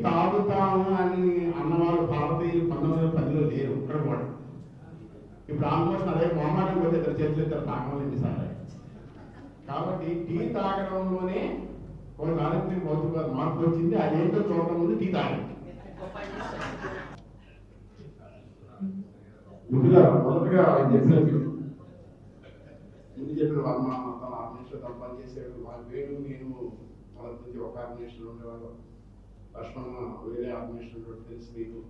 తాగుతాము అని అన్నవాళ్ళు భారతీయులు 1910లో లేరు ఇక్కడ కూడా. ఇప్పుడు ఆల్మోస్ట్ అదే మొహమాటం పోతే ఇద్దరు చేతులు ఇద్దరు తాగడం ఎన్నిసార్లు. కాబట్టి టీ తాగడంలోనే ఒక చారిత్రక భౌతిక మార్పు వచ్చింది. అదేంటో చూడడం ముందు టీ తాగడం. ముందుగా మొదటగా ఆయన చెప్పినట్లు ముందు చెప్పిన వర్మ తన ఆర్గనైజేషన్ తను పనిచేసాడు. వేణు నేను మొదటి నుంచి ఒక ఆర్గనైజేషన్ ఉండేవాళ్ళం. లక్ష్మణ వేరే ఆర్గనైజేషన్ తెలుసు మీకు.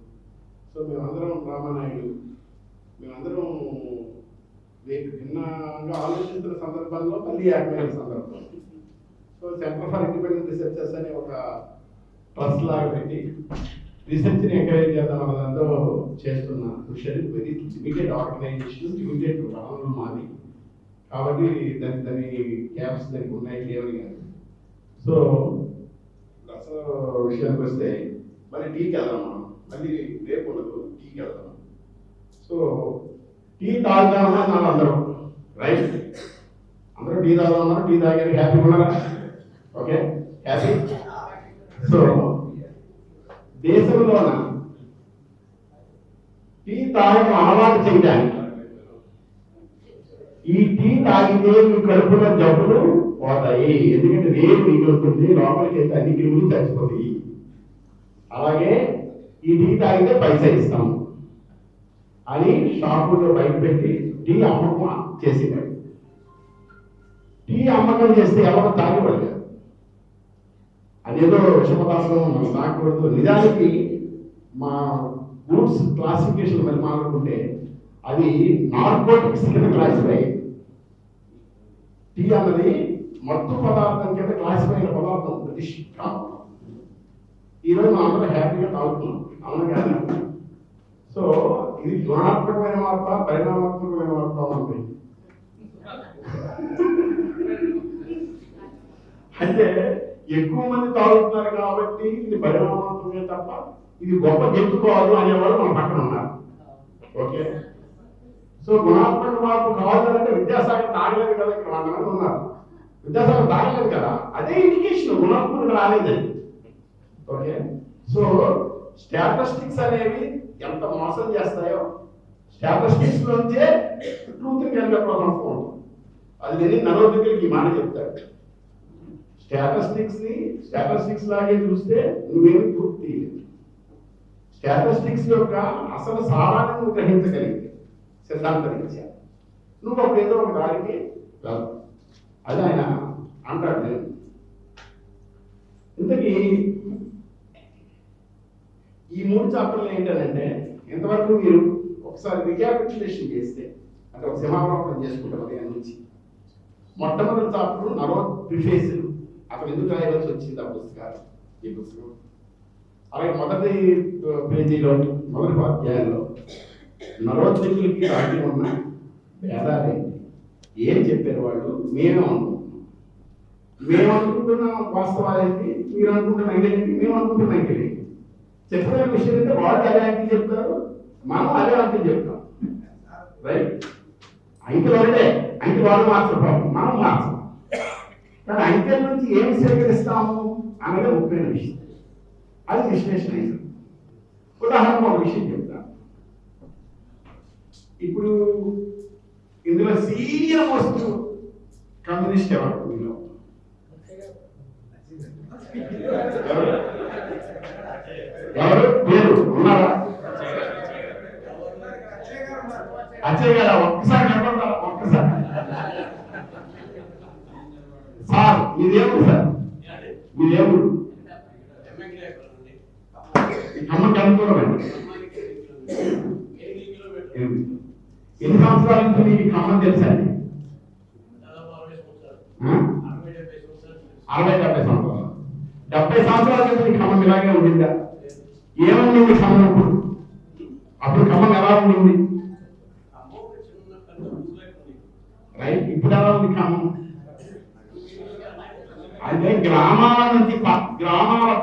సో మేమందరం రామానాయుడు మేమందరం భిన్నంగా ఆలోచించిన సందర్భాల్లో మళ్ళీ ఏకమైన సందర్భం. So centre for independent researchers అనే ఒక ట్రస్ట్ లాగా పెట్టి రీసెర్చ్ని ఎంకరేజ్ చేద్దాం అన్న దాంతో చేస్తున్న విషయాలు వెరీ లిమిటెడ్ ఆర్గనైజేషన్, లిమిటెడ్ వనరులు మాది. కాబట్టి దాని క్యాప్స్ దానికి ఉన్నాయి లేవని కాదు. సో అసలు విషయానికి వస్తే మళ్ళీ టీకి వెళ్దాం మనం. మళ్ళీ రేపు ఉండదు, టీకి వెళ్దాం. సో టీ తాగుతామన్నా అందరూ రైట్, అందరూ టీ తాగుతున్నారు. టీ తాగారు, హ్యాపీ ఉన్నారా? Okay, happy. సో దేశంలోన టీ తాగడం అలవాటు చేయడానికి, ఈ టీ తాగితే మీ కడుపులో జబ్బులు పోతాయి, ఎందుకంటే రేపు మిగులుతుంది, లోపలికి వెళ్తే అన్ని క్రిములు చచ్చిపోతాయి. అలాగే ఈ టీ తాగితే పైసా ఇస్తాము అని షాపుల్లో బయట పెట్టి టీ అమ్మకం చేసేవాడు. టీ అమ్మకం చేస్తే ఎవరు తాగబడలేదు. అదేదో విషపదార్థం మనం తాగకూడదు. నిజానికి మా గూడ్స్ క్లాసిఫికేషన్ మరి మాట్లాడుకుంటే అది నార్కోటిక్స్ కింద క్లాసిఫై. టీ అన్నది మత్తు పదార్థం కింద క్లాసిఫై అయిన పదార్థం. ఈరోజు మనం అందరూ హ్యాపీగా తాగుతున్నాం, అవును కాదు? సో ఇది గుణాత్మకమైన మార్పు, పరిణామాత్మకమైన మార్పు ఉంది. అంటే ఎక్కువ మంది తాగుతున్నారు కాబట్టి ఇది పరిణామాత్మకమే తప్ప ఇది గొప్ప గెలుచుకోవాలి అనేవాళ్ళు మన పక్కన ఉన్నారు. ఓకే, సో గుణాత్మక మార్పు కావాలంటే విద్యాసాగర్ తాగలేదు కదా, ఇక్కడ 100 మంది ఉన్నారు. విద్యాసాగర్ తాగలేదు కదా, అదే ఇండికేషన్ గుణాత్మక రాలేదని. ఓకే, సో స్టాటిస్టిక్స్ అనేవి ఎంత మోసం చేస్తాయో, స్టాటిస్టిక్స్ నుంచే ట్రూత్ కనిపెట్టడం. అది నేను నరోద్దికలకి ఈ మాట చెప్తాడు. స్టాటిస్టిక్స్ లాగే చూస్తే నువ్వేమి ట్రూత్ తీయలేదు. స్టాటిస్టిక్స్ యొక్క అసలు సారాన్ని నువ్వు గ్రహించగలిగితే సిద్ధాంతరీత్యా నువ్వు అప్పుడు ఏదో ఒక దానికి రాదు. అది ఆయన అంటాడు. నేను ఇంతకీ ఈ 3 చాప్టర్లు ఏంటంటే ఇంతవరకు మీరు ఒకసారి రికాపిట్యులేషన్ చేస్తే, అంటే ఒక సింహావలోకనం చేసుకుంటారు దాని నుంచి. మొట్టమొదటి చాప్టర్ నరోద్ ప్రిఫేస్, అక్కడ ఎందుకు రాయవలసి వచ్చింది ఆ పుస్తకాలు, ఈ పుస్తకం. అలాగే మొదటి పేజీలో మొదటి అధ్యాయంలో నరోద్దికులకి రాజీ ఉన్న భేదాలేంటి, ఏం చెప్పారు వాళ్ళు, మేమనుకుంటున్న వాస్తవాలేంటి, మీరు అనుకుంటున్న ఐదేంటి, మేము అనుకుంటున్న ఐదేంటి. చెప్పిన విషయం అంటే వాళ్ళు అదే అంకెలు చెప్తారు, మనం అదే అంకెలు చెప్తాం. రైట్, అంకెలు అంటే అంకెలు వాళ్ళు మార్చడం, మనం మార్చం. కానీ అంకెల నుంచి ఏమి సేకరిస్తాము అనేది ముఖ్యమైన విషయం. అది విశ్లేషణ. ఉదాహరణకు ఒక విషయం చెప్తాను. ఇప్పుడు ఇందులో సీనియర్ మోస్ట్ కమ్యూనిస్ట్ ఎవరు? మీలో ఎవరు పేరు ఉన్నారా? అచ్చయ్య గారు ఒక్కసారి కనపడతారా? ఒక్కసారి సార్, మీదేముడు సార్? మీదేముడు? ఖమ్మం కనుక్కోరండి. ఎన్ని సంవత్సరాల నుంచి మీకు ఖమ్మం తెలుసా అండి? 60-70 సంవత్సరాలు. 70 సంవత్సరాల క్రితం ఖమ్మం ఇలాగే ఉండిందా? ఏముంది ఖమ్మం అప్పుడు ఖమ్మం ఎలా ఉండింది? రైట్, ఇప్పుడు ఎలా ఉంది ఖమ్మం? అంటే గ్రామాల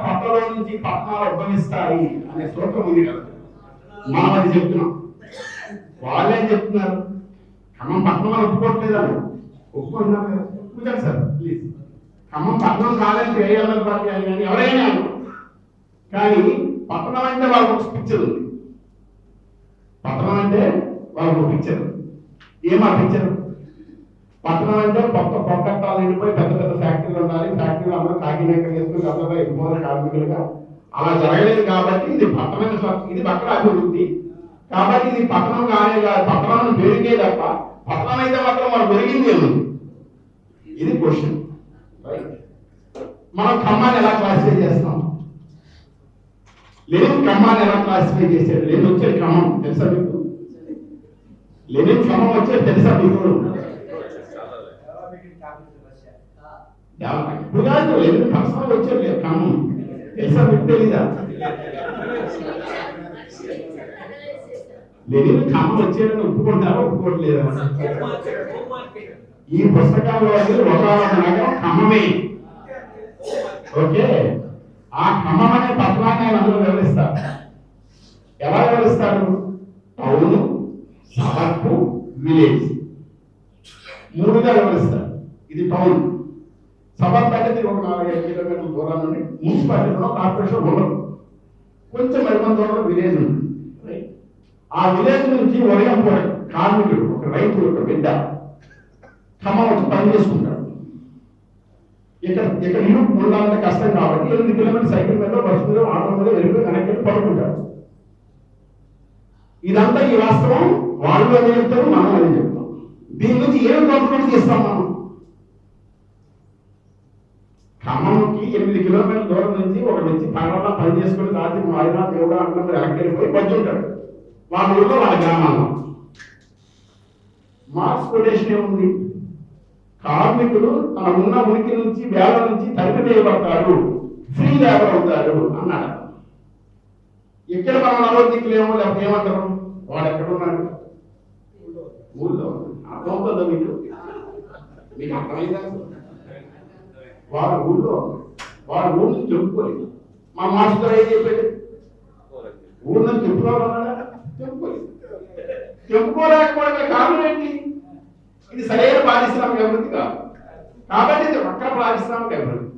పట్టలో నుంచి పట్టణాలు ఉద్భవిస్తాయి అనే సూత్రం ఉంది కదా, మనం అది చెప్తున్నాం. వాళ్ళేం చెప్తున్నారు? ఖమ్మం పట్టణం ఒప్పుకోవట్లేదా? ఒప్పుకుంటున్నారు కదా, ఒప్పుకుంటారు సార్ ప్లీజ్. ఖమ్మం పట్టణం కాదని వేయాలని పార్టీ అని కానీ ఎవరైనా కానీ పట్టణం అంటే వాళ్ళకు ఒక పిక్చర్ ఉంది. పట్టణం అంటే వాళ్ళకు ఒక పిక్చర్. ఏమా పిక్చర్? పట్టణం అంటే కొత్త కొట్టట్టాలు నిండిపోయి పెద్ద పెద్ద ఫ్యాక్టరీలు ఉండాలి, ఫ్యాక్టరీలు అందరూ కాకినాక వేసుకుని అందరూ ఎక్కువ కార్మికులుగా. అలా జరగలేదు కాబట్టి ఇది పట్టణం, ఇది పట్టణ అభివృద్ధి కాబట్టి ఇది పట్టణం కానీ పట్టణం పెరిగే తప్ప పట్టణం అయితే మాత్రం మనం పెరిగింది ఏముంది? ఇది క్వశ్చన్. మనం ఖమ్మాన్ని ఎలా క్లాసిఫై చేస్తాం? లెనిన్ ఖమ్మాన్ని ఎలా క్లాసిఫై చేశాడు? లెనిన్ వచ్చేది ఖమ్మం తెలుసా మీకు? లెనిన్ ఖమ్మం వచ్చేది తెలుసా మీకు? ఇప్పుడు కాదు, లెనిన్ పర్సనల్ వచ్చేది ఖమ్మం తెలుసా మీకు? తెలీదా? లెనిన్ ఖమ్మం వచ్చేదని ఒప్పుకుంటారా ఒప్పుకోవట్లేదా? ఈ పుస్తకాల్లో ఒక నగరం ఖమ్మమే. ఓకే, ఆ ఖమ్మం అనే పట్టణాన్ని ఆయన అందరూ వివరిస్తారు. ఎలా వివరిస్తారు? టౌన్, సబర్బు, విలేజ్ మూడుగా వివరిస్తారు. ఇది టౌన్. సబర్బ్ అంటే ఒక 4-5 కిలోమీటర్ల దూరం నుండి మున్సిపాలిటీలో కార్పొరేషన్ ఉండదు. కొంచెం మరికొంత దూరంలో విలేజ్ ఉంది. ఆ విలేజ్ నుంచి ఉదయం పూట కార్మికుడు, ఒక రైతు, ఒక బిడ్డ ఖమ్మం వచ్చి పని చేసుకుంటాడు. ఇక్కడ ఇల్లు ఉండాలంటే కష్టం కాబట్టి 8 కిలోమీటర్ సైకిల్ మీద, బస్సు మీద, ఆటో మీద వెళ్ళిపోయి వెనక్కి పడుకుంటాడు. ఇదంతా ఈ వాస్తవం. వాళ్ళు అని చెప్తారు, మనం అని చెప్తాం. దీని నుంచి ఏం కంట్రోల్ చేస్తాం మనం? ఖమ్మంకి 8 కిలోమీటర్ల దూరం నుంచి ఒక నుంచి పగల పని చేసుకుని రాత్రి వాయిదా దేవుడా అంటే వెనక్కి వెళ్ళిపోయి పడుతుంటాడు వాళ్ళ ఊళ్ళో, వాళ్ళ గ్రామాల్లో. మార్క్స్ కొటేషన్ ఏముంది? కార్మికుడు తన ఉన్న ఉనికి నుంచి, వేల నుంచి తరిమివేయబడతాడు, ఫ్రీ లేబర్ అవుతాడు అన్నాడు. ఇక్కడ మనం నవోదిక్కులేమో లేకపోతే ఏమంటారు? వాడు ఎక్కడున్నాడు? ఊళ్ళో. అర్థమవుతుందా మీకు? మీకు అర్థమైందా? వాడు ఊళ్ళో, వాడు ఊరు నుంచి చెప్పుకోలేదు. మా మాస్టర్ ఏం చెప్పాడు? ఊరు నుంచి చెప్పుకోవాలన్నాడా? చెప్పుకోలేదు. చెప్పుకోలేకపోవడం కారణం ఏంటి? ఇది సరైన పారిశ్రామిక అభివృద్ధి కాదు. కాబట్టి ఇది వక్ర పారిశ్రామిక అభివృద్ధి.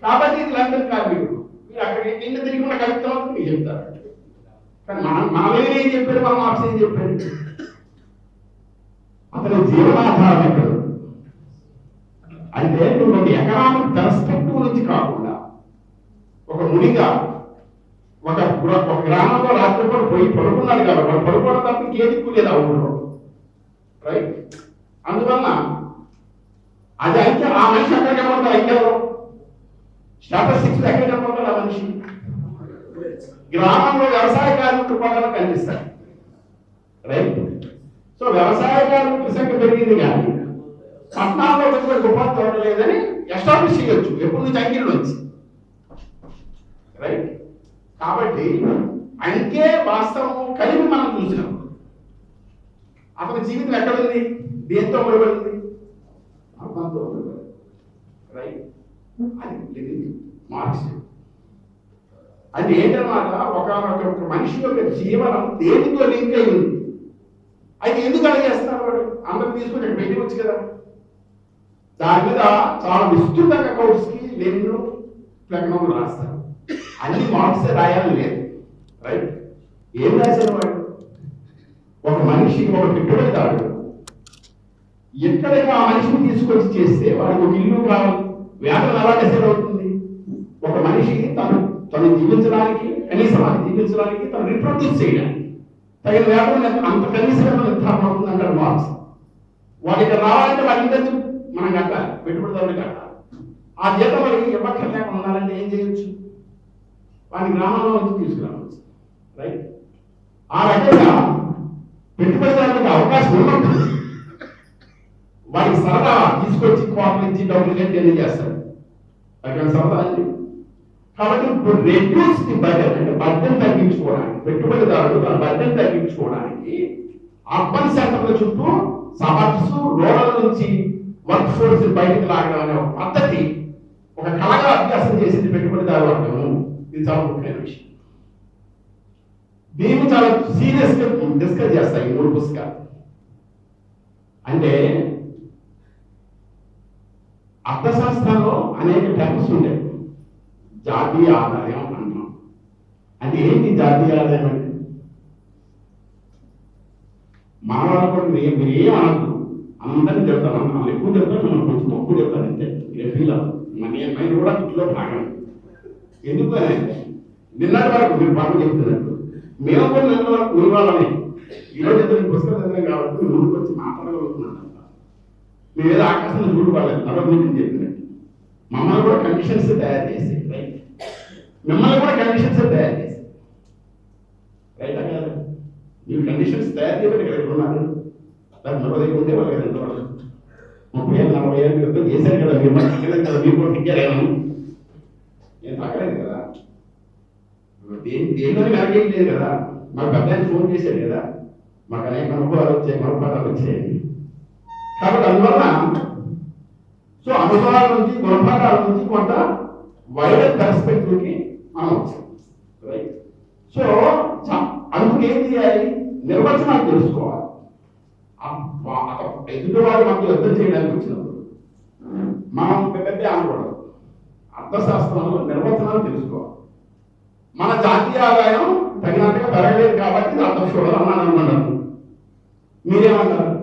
కాబట్టి ఇది లండన్ కార్మికుడు. మీరు అక్కడికి నిన్న తిరిగి ఉన్న కవిత్వం మీకు చెప్తారు. కానీ మనమే ఏం చెప్పాడు? మనం మార్క్స్ ఏం చెప్పాడు? అతని జీవనాధారం ఎక్కడ అంటే నువ్వు ఒక ఎకనామిక్ పర్స్పెక్టివ్ నుంచి కాకుండా ఒక మునిగా ఒక గ్రామంలో రాత్రిపూట పోయి పడుకున్నాడు కాబట్టి వాడు పడుకోవడం తప్ప ఇంకేది కూలేదు ఆ ఊళ్ళో. రైట్? అందువల్ల అది అయితే ఆ మనిషి ఎక్కడ కనబడతాడు? ఐక్యంలో స్టాటిస్టిక్స్ ఎక్కడ కనబడతాడు ఆ మనిషి? గ్రామంలో వ్యవసాయ కార్మికులు పక్కన కనిపిస్తారు. రైట్? సో వ్యవసాయ కార్మికుల సంఖ్య పెరిగింది కానీ పట్టణాల్లో ఉపాధి తోడలేదని ఎస్టాబ్లిష్ చేయొచ్చు ఎప్పుడు నుంచి అంకెల్లో వచ్చి. రైట్? కాబట్టి అంకే వాస్తవము కలిపి మనం చూసినాం. అతని జీవితం ఎక్కడుంది? దేంతో ముడిపడింది? అర్థంతో ముడిపడింది. రైట్? అది మార్క్స్. అది ఏంటన్నమాట, ఒక మనిషి యొక్క జీవనం దేనితో లింక్ అయి ఉంది. అయితే ఎందుకు అలా చేస్తున్నారు? వాడు అందరూ తీసుకొని అక్కడ పెట్టవచ్చు కదా. దాని మీద చాలా విస్తృతంగా కోర్స్కి లెనిన్ ప్లెగ్నోలు రాస్తారు. అన్ని మార్క్సే రాయాలని లేదు. రైట్? ఏం రాశారు వాడు? ఒక మనిషి, ఒక పెట్టుబడిదారుడు ఎక్కడైనా ఆ మనిషిని తీసుకొచ్చి చేస్తే వాడికి ఒక ఇల్లు కావాలి. వేతనం ఎలా డిసైడ్ అవుతుంది? ఒక మనిషి తను జీవించడానికి, కనీసం అది జీవించడానికి, తను రిప్రొడ్యూస్ చేయడానికి తగిన వేతనం అంత కనీస వేతనం నిర్ధారణ అవుతుంది అంటారు మార్క్స్. వాడు ఇక్కడ రావాలంటే వాడి ఇంటి మనం కట్టాలి, పెట్టుబడిదారుడు కట్టాలి. ఆ జీతం వాడికి ఇవ్వక్కర్లేక ఉండాలంటే ఏం చేయొచ్చు? వాడిని గ్రామంలో నుంచి తీసుకురావచ్చు. రైట్? ఆ రకంగా పెట్టుబడిదారులకు అవకాశం ఉన్నప్పుడు వాడికి సరదా తీసుకొచ్చి కోట్లు ఇచ్చి డబ్బులు కట్టి చేస్తాడు. అక్కడ సరదా అండి. కాబట్టి ఇప్పుడు రెడ్యూస్ ది బడ్జెట్ అంటే బడ్జెట్ తగ్గించుకోవడానికి, పెట్టుబడిదారుడు తన బడ్జెట్ తగ్గించుకోవడానికి అర్బన్ సెంటర్ల చుట్టూ సబర్బ్స్, రూరల్ నుంచి వర్క్ ఫోర్స్ బయటకు లాగడం అనే ఒక పద్ధతి, ఒక కళగా అభ్యాసం చేసింది పెట్టుబడిదారు వర్గము. ఇది చాలా ముఖ్యమైన విషయం. దీన్ని చాలా సీరియస్ గా డిస్కస్ చేస్తాయి ఈ 3 పుస్తకాలు. అంటే అర్థశాస్త్రంలో అనేక టర్మ్స్ ఉండేవి. జాతీయ ఆదాయం అంటాం, అంటే ఏంటి జాతీయ ఆదాయం అంటే? మానవాళి కూడా మీరు ఏం అనద్దు, అందరినీ చెప్తాను, మనం ఎక్కువ చెప్తాను, మనం కొంచెం తక్కువ చెప్తాను అంతే. ఫీల్ మైండ్ కూడా ఇంట్లో భాగం. ఎందుకు అని నిన్నటి వరకు మీరు బాగా చెప్తున్నట్టు మేము కూడా నిన్న వరకు ఉరివాళ్ళని ఈరోజు ఇద్దరు పుస్తకం చదివాం కాబట్టి ముందుకు వచ్చి మాట్లాడగలుగుతున్నాను. మేము ఏదో ఆకాశంలో చూడబడలేదు, మరో గురించి చెప్పినట్టు మమ్మల్ని కూడా కండిషన్స్ తయారు చేసి రైట్, మిమ్మల్ని కూడా కండిషన్స్ తయారు చేసి రైట్ కాదు. మీరు కండిషన్స్ తయారు చేయబట్టి ఇక్కడ ఉన్నారు. దాని మరో దగ్గర ఉంటే వాళ్ళు ఎంతవరకు 30 ఏళ్ళు 40 ఏళ్ళు క్రితం చేశారు కదా, మీరు మట్టి కదా, మీరు కూడా తిక్కారేమో. నేను తగ్గలేదు కదా, దేనిలో వెనకేం లేదు కదా. మాకు పెద్ద ఫోన్ చేశాడు కదా, మాకు అనేక అనుభవాలు వచ్చాయి, గుణపాఠాలు వచ్చాయి. కాబట్టి అందువల్ల సో అనుభవాల నుంచి గుణపాఠాల నుంచి కొంత వైడర్ పర్స్పెక్టివ్కి మనం వచ్చాం రైట్. సో అందుకు ఏం చేయాలి, నిర్వచనాలు తెలుసుకోవాలి. ఎదుటివాడు మనకు యుద్ధం చేయడానికి వచ్చినప్పుడు మనం పెద్ద అనకూడదు, అర్థశాస్త్రంలో నిర్వచనాలు తెలుసుకోవాలి. మన జాతీయ ఆదాయం తగినట్టుగా పెరగలేదు కాబట్టి అర్థం చూడాలి అన్నాను అనుకున్నాను. మీరేమన్నారు?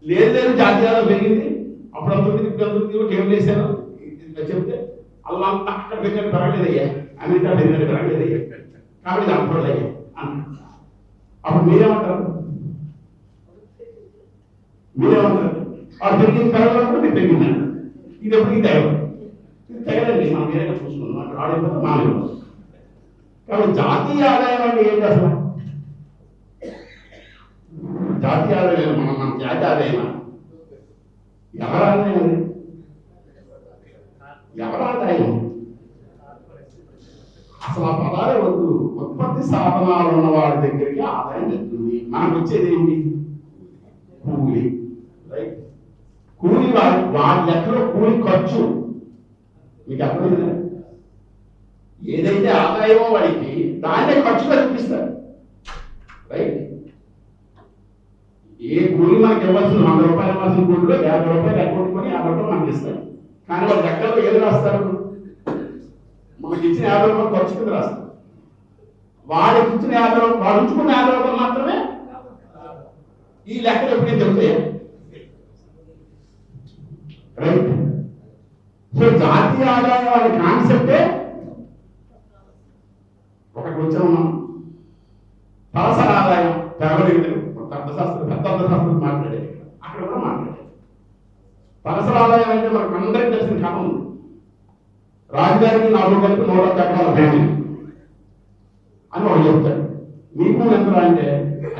లేదు జాతీయ ఆదాయం పెరిగింది, అప్పుడు అంతకు కేవలం వేసాను చెప్తే అలా అంతా అక్కడ పెరిగినట్టు పెరగలేదయ్యా, అమెరికా పెరిగినట్టు పెరగలేదయ్యా, కాబట్టి అనుకోలేయ్యా అన్న. అప్పుడు మీరేమంటారు? వాడు పెరిగింది పెరగలేదు, మీరు పెరిగిందండి. ఇది ఎప్పటికీ తెగదు, ఇది తెగదండి. మనం వేరే చూసుకున్నాం, అక్కడ ఆడైపోతే మానేది. కాబట్టి జాతీయ ఆదాయం అంటే ఏంటి అసలు? జాతీయ ఆదాయం మన జాతీయ ఆదాయమా? ఎవరి ఆదాయం అది? ఎవరి ఆదాయం? అసలు ఆ పదాలే వద్దు. ఉత్పత్తి సాధనాలు ఉన్న వాడి దగ్గరికి ఆదాయం తెస్తుంది. మనకు వచ్చేది ఏంటి? కూలి రైట్. కూలి వాడి లెక్కలో కూలి ఖర్చు మీకు అర్థమైందా? ఏదైతే ఆదాయమో వాడికి దాన్నే ఖర్చుగా చూపిస్తారు రైట్. ఏ కూలి మనకి ఇవ్వాల్సిన 100 రూపాయలు ఇవ్వాల్సిన కూలిలో 50 రూపాయలు ఎగ్గొట్టుకొని 50 రూపాయలు మనకి ఇస్తారు. కానీ వాళ్ళ లెక్కలో ఏది రాస్తారు? మనకి ఇచ్చిన 50 రూపాయలు ఖర్చు కింద రాస్తారు. వాడికి ఇచ్చిన 50 రూపాయలు, వాడు ఉంచుకున్న 50 రూపాయలు మాత్రమే ఈ లెక్కలు ఎప్పుడైతే చెప్తాయి రైట్. సో జాతీయ ఆదాయం అనే కాన్సెప్టే ఒకటి వచ్చాము మనం. తలసరి ఆదాయం పెరగలేదు, అర్థశాస్త్రం పెద్ద అర్థశాస్త్రం మాట్లాడేది, అక్కడ కూడా మాట్లాడేది. తలసరి ఆదాయం అంటే మనకు అందరికీ తెలిసిన కథ ఉంది. రాజధానికి 4 కలిపి 100 ఎకరాల భూమి అని వాడు చెప్తాడు. నీ భూమి ఎంత అంటే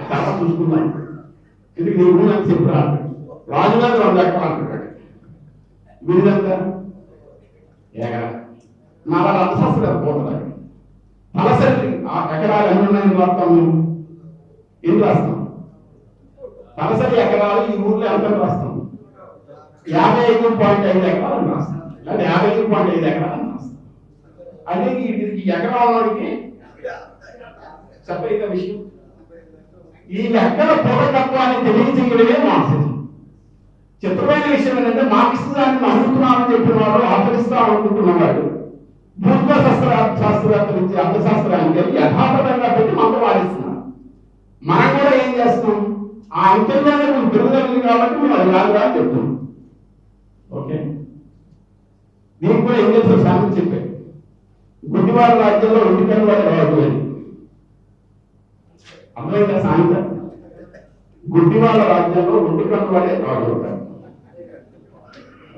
చాలా చూసుకున్నాయి, ఎందుకు నీ భూమి అని చెప్పి రాజుగారి 2 ఎకరాలు అంటాడు. వీరిదంతా ఎకరా. నా వాళ్ళ అర్థశాస్త్రం పోతుంది. తలసరి ఆ ఎకరాలు ఎన్ని ఉన్నాయని రాస్తాం మేము, ఏం రాస్తాం? తలసరి ఎకరాలు ఈ ఊర్లో ఎంత రాస్తాం? 55.5 ఎకరాలు రాస్తాం, లేదా 55.5 ఎకరాలు రాస్తాం. అదే ఈ ఎకరాలకి చెప్పైన విషయం. ఈ లెక్కల పూర్వకత్వాన్ని తెలియజేయడమే మార్క్సిజం. చిత్రమైన విషయం ఏంటంటే మార్క్సిజాన్ని నమ్ముతున్నామని చెప్పిన వాడు, ఆచరిస్తా అనుకుంటున్నవాడు భూగోళ శాస్త్రవేత్తలు ఇచ్చే అర్థశాస్త్రానికి యథాతథంగా పెట్టి మనం వాడిస్తున్నాం. మనం కూడా ఏం చేస్తాం? ఆ అంకెల్లోనే మనం పెరుగుదల కాబట్టి మేము అది రాదురా అని చెప్తున్నాం. ఓకే, దీనికి కూడా ఏం చేస్తాం? శాంతి చెప్పారు, గుడ్డివాడ రాజ్యంలో 2 కన్ను వాడే రాదు అని. అర్థమైందా సాయంత్రం? గుడ్డివాడ రాజ్యంలో 2 కన్ను వాడే రాదు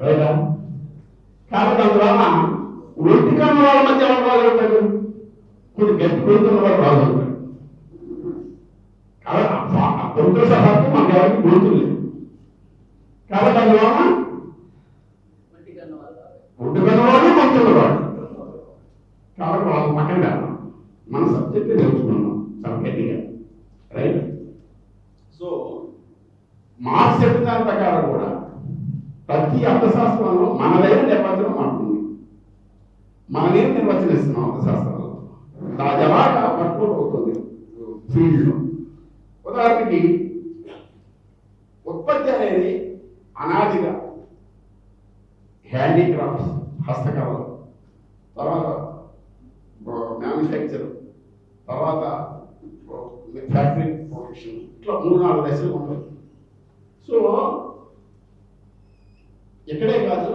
రైటా. కాబట్టి అందువల్ల 2 కన్ను వాళ్ళ మధ్య ఎవరు రాగలుగుతాడు? కొన్ని గట్టి కొడుతున్న వాడు రాగలుగుతాడు. కాబట్టి గొంతుల సభకు మనకు ఎవరికి గొంతు లేదు. కాబట్టి అందువల్ల 2 కన్ను వాడు గొంతున్నవాడు. కాబట్టి వాళ్ళ పక్కన కాదు, మన సబ్జెక్ట్ నేర్చుకున్నాం చాలా గట్టిగా రైట్. సో మార్క్స్ చెప్పిన దాని ప్రకారం కూడా ప్రతి అర్థశాస్త్రంలో మనదైన నిర్వచనం మాట్లాడుతుంది. మనమేం నిర్వచనం ఇస్తున్నాం అర్థశాస్త్రంలో, దాని ఎలాగా వర్కౌట్ అవుతుంది ఫీల్డ్లో. ఉదాహరణకి ఉత్పత్తి అనేది అనాదిగా హ్యాండీక్రాఫ్ట్స్, హస్తకళలు, తర్వాత మ్యానుఫ్యాక్చర్, తర్వాత ఫ్యాక్టరీ ప్రొడక్షన్, ఇట్లా 3-4 దశలు ఉంటాయి. సో ఇక్కడే కాదు,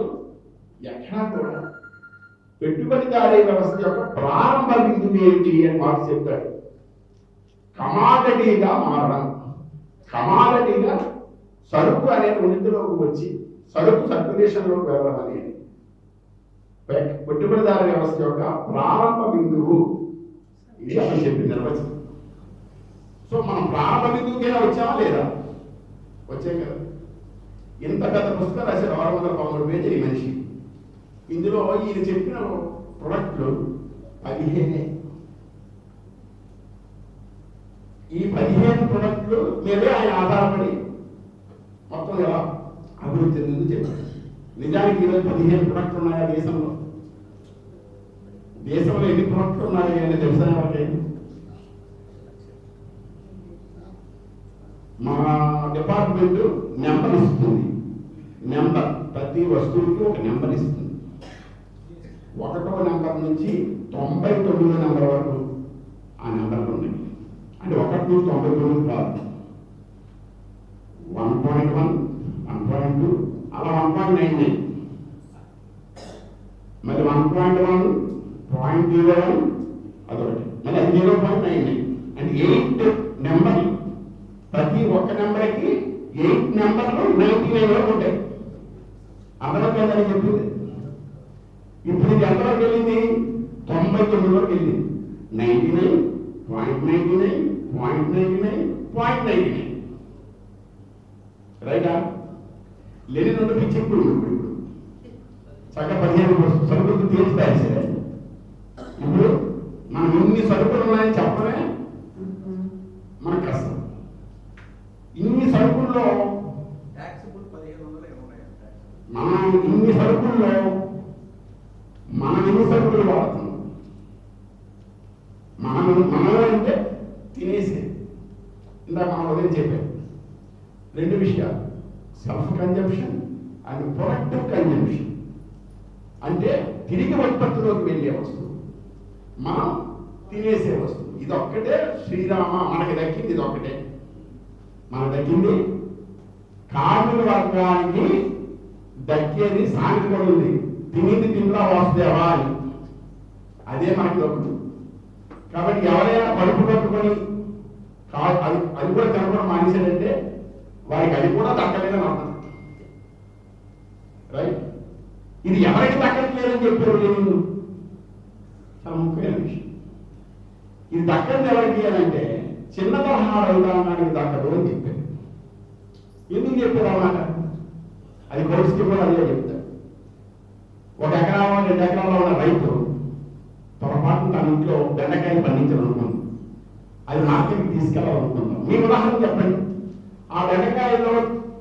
ఎక్కడా కూడా పెట్టుబడిదారీ వ్యవస్థ యొక్క ప్రారంభ బిందువు ఏంటి అని మార్క్స్ చెప్తాడు. కమాడిటీగా మారడం, కమాడిటీగా సరుకు అనేది ఉనికిలోకి వచ్చి సరుకు సర్క్యులేషన్లోకి వెళ్ళడం అనేది పెట్టుబడిదారీ వ్యవస్థ యొక్క ప్రారంభ బిందువు. ఇది అసలు చెప్పింది నిర్వచనం. సో మనం ప్రారంభ బిందువుకైనా వచ్చామా లేదా? వచ్చాం కదా. ఇంత పెద్ద పుస్తకం రాశారు, 613 పేజీలు ఈ మనిషి. ఇందులో ఈయన చెప్పిన ప్రొడక్ట్లు 15. ఈ 15 ప్రొడక్ట్లు మీదే ఆయన ఆధారపడి మొత్తం ఎలా అభివృద్ధి చెందింది చెప్పారు. నిజానికి ఈరోజు 15 ప్రొడక్ట్లు ఉన్నాయా దేశంలో? దేశంలో ఎన్ని ప్రొడక్ట్లు ఉన్నాయి అని తెలుసా వాళ్ళకి? మా డిపార్ట్మెంట్ నెంబర్ ఇస్తుంది. నెంబర్, ప్రతి వస్తువుకి ఒక నెంబర్ ఇస్తుంది. 1వ నెంబర్ నుంచి 99వ నెంబర్ వరకు ఆ నెంబర్లు ఉన్నాయి. అంటే 1 నుంచి 99 కాదు, 1.1, 1.2, అలా 1.99, మరి 1.1, 0.01 అదొకటి, మళ్ళీ 0.99. అంటే 8 నెంబర్లు. ప్రతి ఒక్క నెంబర్కి 8 నెంబర్లు 99 వరకు ఉంటాయి. అర్థమైందని చెప్పింది. ఇప్పుడు ఇది ఎంతవరకు వెళ్ళింది? 99 వరకు వెళ్ళింది. 99, 0.99, 0.99, 0.99. రైటా? లెనిన్ నుండి పిచ్చి ఇప్పుడు చక్కగా 15 సరుకులు తీర్చుతాయి. సరే, ఇప్పుడు మనం ఇన్ని సరుకులు ఉన్నాయని చెప్పడమే మనకు కష్టం. ఇన్ని సరుకుల్లో మనం ఎన్ని సరుకులు వాడుతున్నాం? మనలో అంటే తినేసే. ఇందాక మనం ఉదయం చెప్పాం 2 విషయాలు, self consumption and productive consumption. అంటే తిరిగి ఉత్పత్తిలోకి వెళ్ళే వస్తువు, మనం తినేసే వస్తువు. ఇదొక్కటే శ్రీరామ మనకి దక్కింది. ఇదొక్కటే మనకు దక్కింది. కార్మిక వర్గానికి దక్కేది సాంఘిక కూడా ఉంది. తినింది తింటా వాసుదేవా అని, అదే మనకి దక్కుతుంది. కాబట్టి ఎవరైనా కడుపు కట్టుకొని అది కూడా తినకుండా మానేశాడంటే వారికి అది కూడా దక్కలేదని అర్థం. రైట్? ఇది ఎవరికి దక్కట్లేదని చెప్పారు నేను. చాలా ముఖ్యమైన విషయం. ఇది దక్కది ఎవరికి అంటే చిన్న తరహా రైతాంగానికి దక్కదు అని చెప్పారు. ఎందుకు చెప్పారు అన్నమాట? అది కోర్సుకి కూడా అదే చెప్తారు. 1 ఎకరాలో 2 ఎకరాల్లో ఉన్న రైతు పొరపాటు తన ఇంట్లో బెండకాయలు పండించాలనుకుంది, అది మార్కెట్కి తీసుకెళ్ళాలనుకుందాం. మీ ఉదాహరణ చెప్పండి. ఆ బెండకాయలో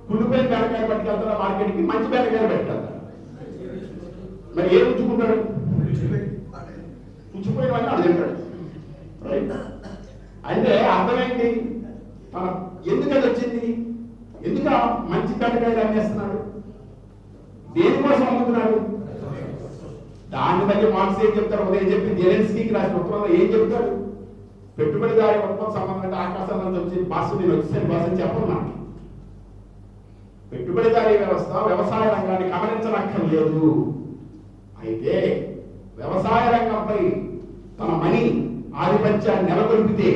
కుళ్ళిపోయిన బెండకాయలు పట్టుకెళ్తారా మార్కెట్కి? మంచి బెండకాయలు పెట్టుకెళ్తారు. మరి ఏం ఉంచుకుంటాడు? ఉంచిపోయిన వాళ్ళు అది తింటాడు. రైట్? అంటే అర్థమైంది. మన ఎందుకు అది వచ్చింది? ఎందుకు మంచి బెండకాయలు అమ్మేస్తున్నాడు? దేనికోసం అమ్ముతున్నాడు? దాన్ని బట్టి మార్క్స్ ఏం చెప్తారు? ఉదయం చెప్పి జెలెన్స్కీకి రాసిన ఉత్తరంలో ఏం చెప్తాడు? పెట్టుబడిదారీ ఉత్పత్తి సంబంధం అంటే ఆకాశంలో వచ్చి బాసు నేను వచ్చేసాను బాసు అని చెప్పను. నాకు పెట్టుబడిదారీ వ్యవస్థ వ్యవసాయ రంగాన్ని గమనించనక్కర్లేదు. అయితే వ్యవసాయ రంగంపై తన మనీ ఆధిపత్యాన్ని నెలకొల్పితే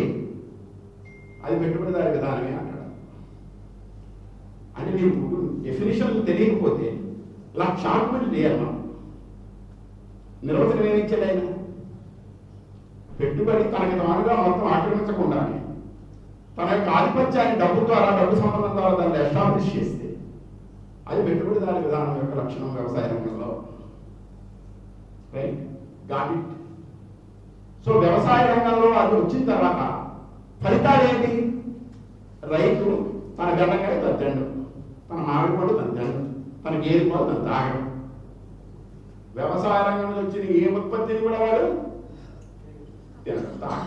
అది పెట్టుబడిదారీ విధానమే అక్కడ. అంటే నీకు డెఫినేషన్ తెలియకపోతే ఇలా షార్ట్మెంట్ చేయాలి. మనం నిర్వచనం ఏమిచ్చాడు ఆయన? పెట్టుబడి తనకి తానుగా మొత్తం ఆక్రమించకుండా తన యొక్క ఆధిపత్యాన్ని డబ్బు ద్వారా, డబ్బు సంబంధం ద్వారా దాన్ని ఎస్టాబ్లిష్ చేస్తే అది పెట్టుబడిదారీ విధానం యొక్క లక్షణం వ్యవసాయ రంగంలో. రైట్? Got it? సో వ్యవసాయ రంగంలో అది వచ్చిన తర్వాత ఫలితాలు ఏంటి? రైతు తన బెండకాయ తన తినడం, తన మామిడి పండు తన తినడం, తన గేదె పాలు తను తాగడం. వ్యవసాయ రంగంలో వచ్చిన ఏ ఉత్పత్తిని కూడా వాడు తినడం.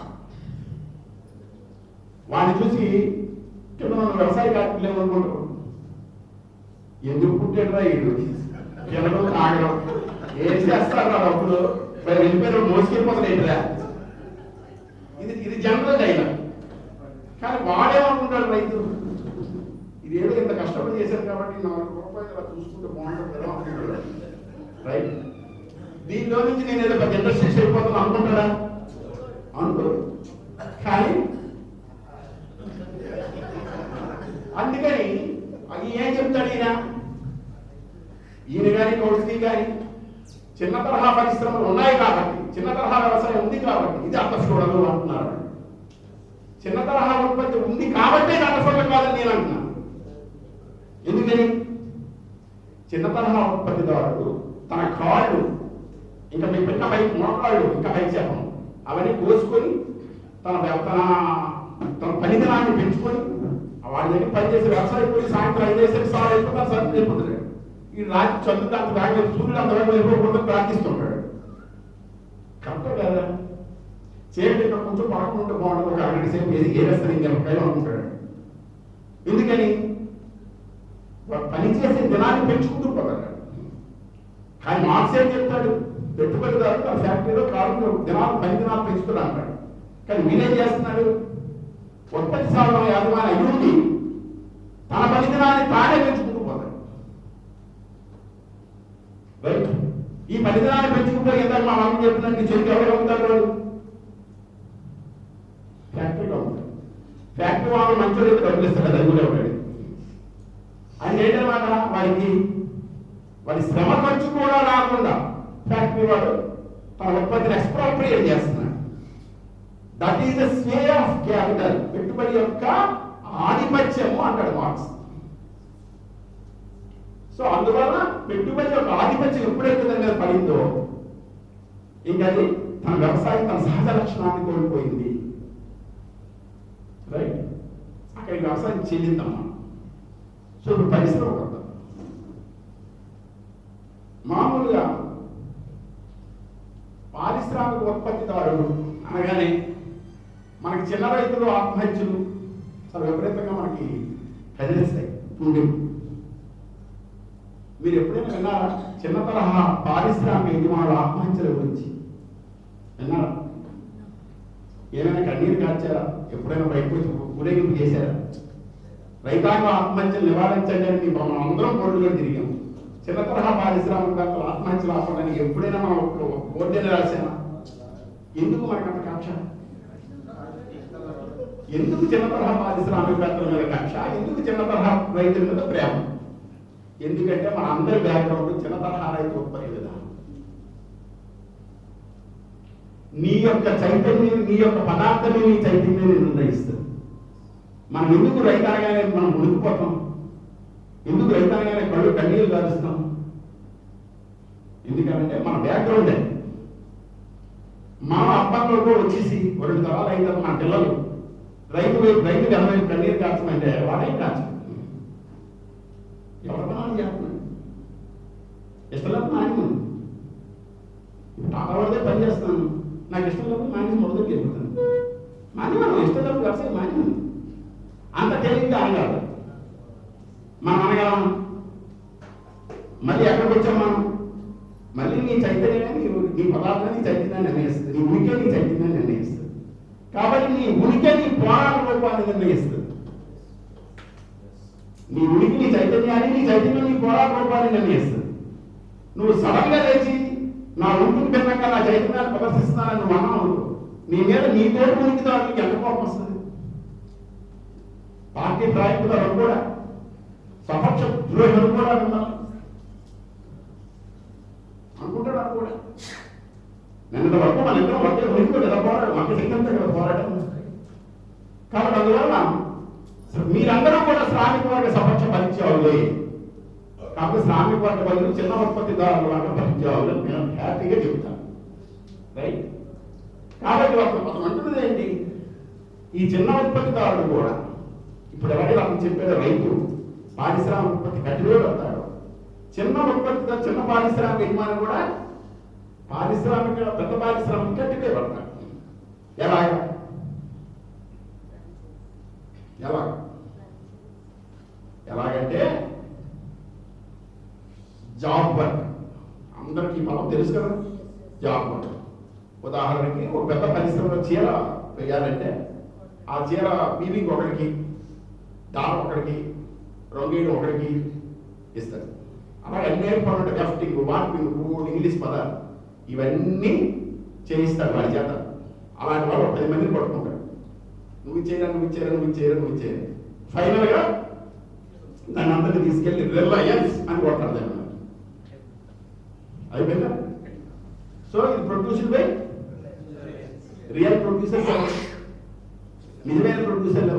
వాడిని చూసి కింద మన వ్యవసాయ కార్మికులు ఏమనుకుంటారు? ఎందుకు పుట్టాడు రా ఇడు? తినడం తాగడం ఏం చేస్తారు రా డబ్బులు? మరి వెళ్ళిపోయిన మోసుకెళ్ళిపోతాడు ఏంటిరా? General dialogue. కానీ వాడేమనుకుంటాడు రైతు, ఇదేదో ఇంత కష్టపడి చేశారు కాబట్టి 4 రూపాయలు అలా చూసుకుంటే బాగుంటుంది కదా అనుకుంటాడు. రైట్. దీనిలో నుంచి నేను ఏదో పెద్ద ఇండస్ట్రీస్ అయిపోతాను అనుకుంటాడా? అనుకోడు. కానీ అందుకని అది ఏం చెప్తాడు ఈయన కానీ కౌన్సిలీ కానీ చిన్న తరహా పరిశ్రమలు ఉన్నాయి కాబట్టి, చిన్న తరహా వ్యవసాయం ఉంది కాబట్టి ఇది అంత చూడదు అంటున్నారు. చిన్న తరహా ఉత్పత్తి ఉంది కాబట్టి ఇది అంత చూడడం కాదని నేను అంటున్నాను. ఎందుకని చిన్న తరహా ఉత్పత్తిదారుడు తన కాళ్ళు, ఇంకా మీ పిన్న పై మోకాళ్ళు, ఇంకా పై చెప్పం అవన్నీ కోసుకొని తన పనిదినాన్ని పెంచుకొని వాడి దగ్గర పనిచేసే వ్యవసాయం పోయి సాయంత్రం 5 సార్లు అయిపోతాను సరుకు అయిపోతున్నాడు. ఈ రాత్రి చదువుకు అంత వేగం, సూర్యుడు అంత వేగం వెళ్ళిపోకుండా ప్రార్థిస్తుంటాడు. కరెక్టే కదా? చేయండి ఇక్కడ కొంచెం పడకుండా బాగుంటుంది, ఒక 2 సేపు ఏరేస్తాను ఇంకెక్కడో అనుకుంటాడు. ఎందుకని పనిచేసే దినాన్ని పెంచుకుంటూ పోతాడు. కానీ మార్క్స్ ఏం చెప్తాడు, పెట్టుబడిదారు తన ఫ్యాక్టరీలో కాలంలో పని దినాలు పెంచుతున్నా అంటాడు. కానీ వీళ్ళేం చేస్తున్నాడు, ఉత్పత్తి సాధన యాజమాన్య అయ్యుండి తన పని దినాన్ని తానే పెంచుకుంటూ పోతాడు. రైట్. ఈ పని దినాన్ని పెంచుకుంటారు. ఎంత మా మమ్మీ చెప్తున్నట్టు చెట్టు ఎవరు అమ్ముతాడు? ఫ్యాక్టరీలో అమ్ముతాడు. ఫ్యాక్టరీ వాళ్ళు మంచి రేపు డబ్బులు ఇస్తాడు, అది కూడా ఉంటాడు. అది ఏంటన్నమాట, వాడి శ్రమ ఖర్చు కూడా రాకుండా ఫ్యాక్టరీ వాడు తన ఉత్పత్తిని ఎక్స్ప్రోప్రియేట్ చేస్తున్నాడు. That is the sway of capital. పెట్టుబడి యొక్క ఆధిపత్యము అంటాడు మార్క్స్. సో అందువల్ల పెట్టుబడి యొక్క ఆధిపత్యం ఎప్పుడైతే దాని మీద పడిందో ఇంకా అది తన వ్యవసాయం తన సహజ లక్షణాన్ని కోల్పోయింది. రైట్. అక్కడికి వ్యవసాయం చెల్లిందమ్మా. సో ఇప్పుడు పరిశ్రమ కొత్త. మామూలుగా పారిశ్రామిక ఉత్పత్తిదారుడు అనగానే మనకి చిన్న రైతులు ఆత్మహత్యలు చాలా విపరీతంగా మనకి కదిలిస్తాయి. మీరు ఎప్పుడైనా విన్నారా చిన్న తరహా పారిశ్రామిక యజమానుల ఆత్మహత్యల గురించి? విన్నారా? ఏమైనా కన్నీరు కాచారా? ఎప్పుడైనా బయటకు వచ్చి ఊరేగింపు చేశారా? రైతాంగ ఆత్మహత్యలు నివారించండి అని మనం అందరం బోర్డులో తిరిగాం. చిన్న తరహా పారిశ్రామికవేత్తలు ఆత్మహత్యలు ఆపడానికి ఎప్పుడైనా మనం బోర్డుని రాసామా? ఎందుకు మనకంత కక్ష? ఎందుకు చిన్న తరహా పారిశ్రామికవేత్తల మీద కక్ష? ఎందుకు చిన్న తరహా రైతుల మీద ప్రేమ? ఎందుకంటే మన అందరి బ్యాక్గ్రౌండ్ చిన్న తరహా రైతు ఉత్పత్తి విధానం. నీ యొక్క చైతన్యం, నీ యొక్క పదార్థమే నీ చైతన్యాన్ని నిర్ణయిస్తుంది. మనం ఎందుకు రైతాంగానే మనం మునిగిపోతాం? ఎందుకు రైతాంగానే కన్నీరు గారుస్తాం? ఎందుకంటే మన బ్యాక్గ్రౌండ్ మన అబ్బాయిలో వచ్చేసి 2 తరాలు అయితే మన పిల్లలు రైతు ఎవరైనా కన్నీరు కాల్చమంటే వాడేం కాల్చు. ఎవరు చేస్తున్నాడు? ఇష్టం లేదు మాన్యం. టాటావాడితే పని చేస్తున్నాను, నాకు ఇష్టం లేదు మాన్యం మొదటికి వెళ్ళిపోతాను. మాన్యం ఇష్టం లేదు వ్యవసాయం మాన్యం. అంత తెలివిగా అనగాలి మనం అనగలం. మళ్ళీ ఎక్కడికి వచ్చాం మనం? మళ్ళీ నీ చైతన్యాన్ని, నీ పదార్థాన్ని, నీ చైతన్యాన్ని నిర్ణయిస్తుంది. నీ ఉనికి నీ చైతన్యాన్ని నిర్ణయిస్తుంది. కాబట్టి నీ ఉనికి నీ పోరాట రూపాన్ని నిర్ణయిస్తుంది. నీ ఉనికి నీ చైతన్యాన్ని, నీ చైతన్యం నీ పోరాట రూపాన్ని నిర్ణయిస్తుంది. నువ్వు సడన్ గా లేచి నా ఉనికి భిన్నంగా నా చైతన్యాన్ని ప్రదర్శిస్తున్నానని నువ్వు అన్నావు, నీ మీద నీతో ఉనికి దానికి ఎంత కోపం వస్తుంది? పార్టీ ప్రయాణికులు కూడా, సపక్ష ద్రోహులు కూడా విన్నారు అనుకుంటాడు. కూడా నిన్న వరకు మన ఇద్దరం ఒకే ఉనికి కదా పోరాటం, ఒకే శక్తి కదా పోరాటం. కాబట్టి అందువల్ల మీరందరూ కూడా శ్రామిక వర్గ సపక్ష పరిచయాలు. కాబట్టి శ్రామిక వర్గ బదులు చిన్న ఉత్పత్తిదారుల వర్గ పరిచయాలు నేను హ్యాపీగా చెప్తాను. రైట్. కాబట్టి అతను అంటున్నది ఏంటి, ఈ చిన్న ఉత్పత్తిదారుడు కూడా ఇప్పుడు ఎవరైనా అతను చెప్పాడు రైతు పారిశ్రామిక ఉత్పత్తి కట్టిలో పెడతాడు. చిన్న ఉత్పత్తిదారు, చిన్న పారిశ్రామిక యజమాని కూడా పెద్ద పారిశ్రామిక కట్టిలో పెడతాడు. ఎలాగంటే జాబ్ వర్క్. అందరికీ మనం తెలుసు కదా జాబ్ వర్క్. ఉదాహరణకి ఒక పెద్ద పరిశ్రమలో చీర వేయాలంటే ఆ చీర వీవింగ్ ఒకరికి, దారం ఒకరికి, రంగేయడం ఒకరికి ఇస్తారు. అలాగే అన్ని పనులు వెఫ్టింగ్, వార్పింగ్, ఇంగ్లీష్ పదాలు ఇవన్నీ చేయిస్తారు వాడి చేత. అలాంటి వాళ్ళు 10 మందిని పట్టుకుంటారు. నువ్వు చేయరా. ఫైనల్గా దాన్ని అంతటి తీసుకెళ్ళి రిలయన్స్ అని కొట్టారు దాన్ని. అయిపోయిందా? సో ఇది ప్రొడ్యూస్డ్ బై రియల్ ప్రొడ్యూసర్స్. నిజమైన ప్రొడ్యూసర్లు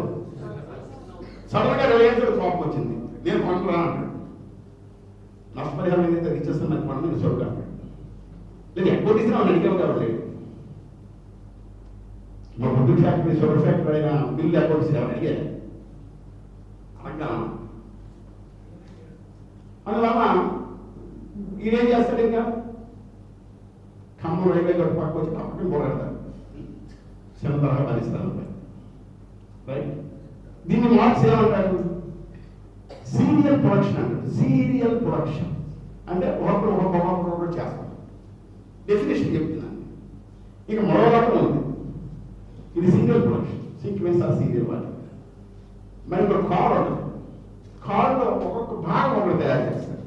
సడన్ గా రిలయన్స్ కోపం వచ్చింది, నేను కొనరా అంటాడు. నష్టపరిహారం ఏదైతే ఇచ్చేస్తాను నాకు పన్ను నేను చూడగా లేదు. ఎక్కువ తీసిన వాళ్ళు అడిగావు కాబట్టి మా ఫుడ్ ఫ్యాక్టరీ, షుగర్ ఫ్యాక్టరీ అయినా బిల్లు అకౌంట్స్ ఎవరు అడిగారు అనగా. అందువల్ల ఈయనేం చేస్తాడు, ఇంకా ఖమ్మం రైల్వే గట్టు పక్క వచ్చి పక్కన పోరాడతారు చిన్న తరహా పరిశ్రమపై. రైట్, దీన్ని మార్క్స్ ఏమంటారు? సీరియల్ ప్రొడక్షన్ అంటారు. సీరియల్ ప్రొడక్షన్ అంటే ఒకరు చేస్తారు. డెఫినేషన్ చెప్తున్నాను. ఇక మరో రకం ఉంది, ఇది single production, sequence or serial వాటి. మరి ఒక కార్ ఉంటుంది, కార్లో ఒక్కొక్క భాగం ఒకరు తయారు చేస్తారు.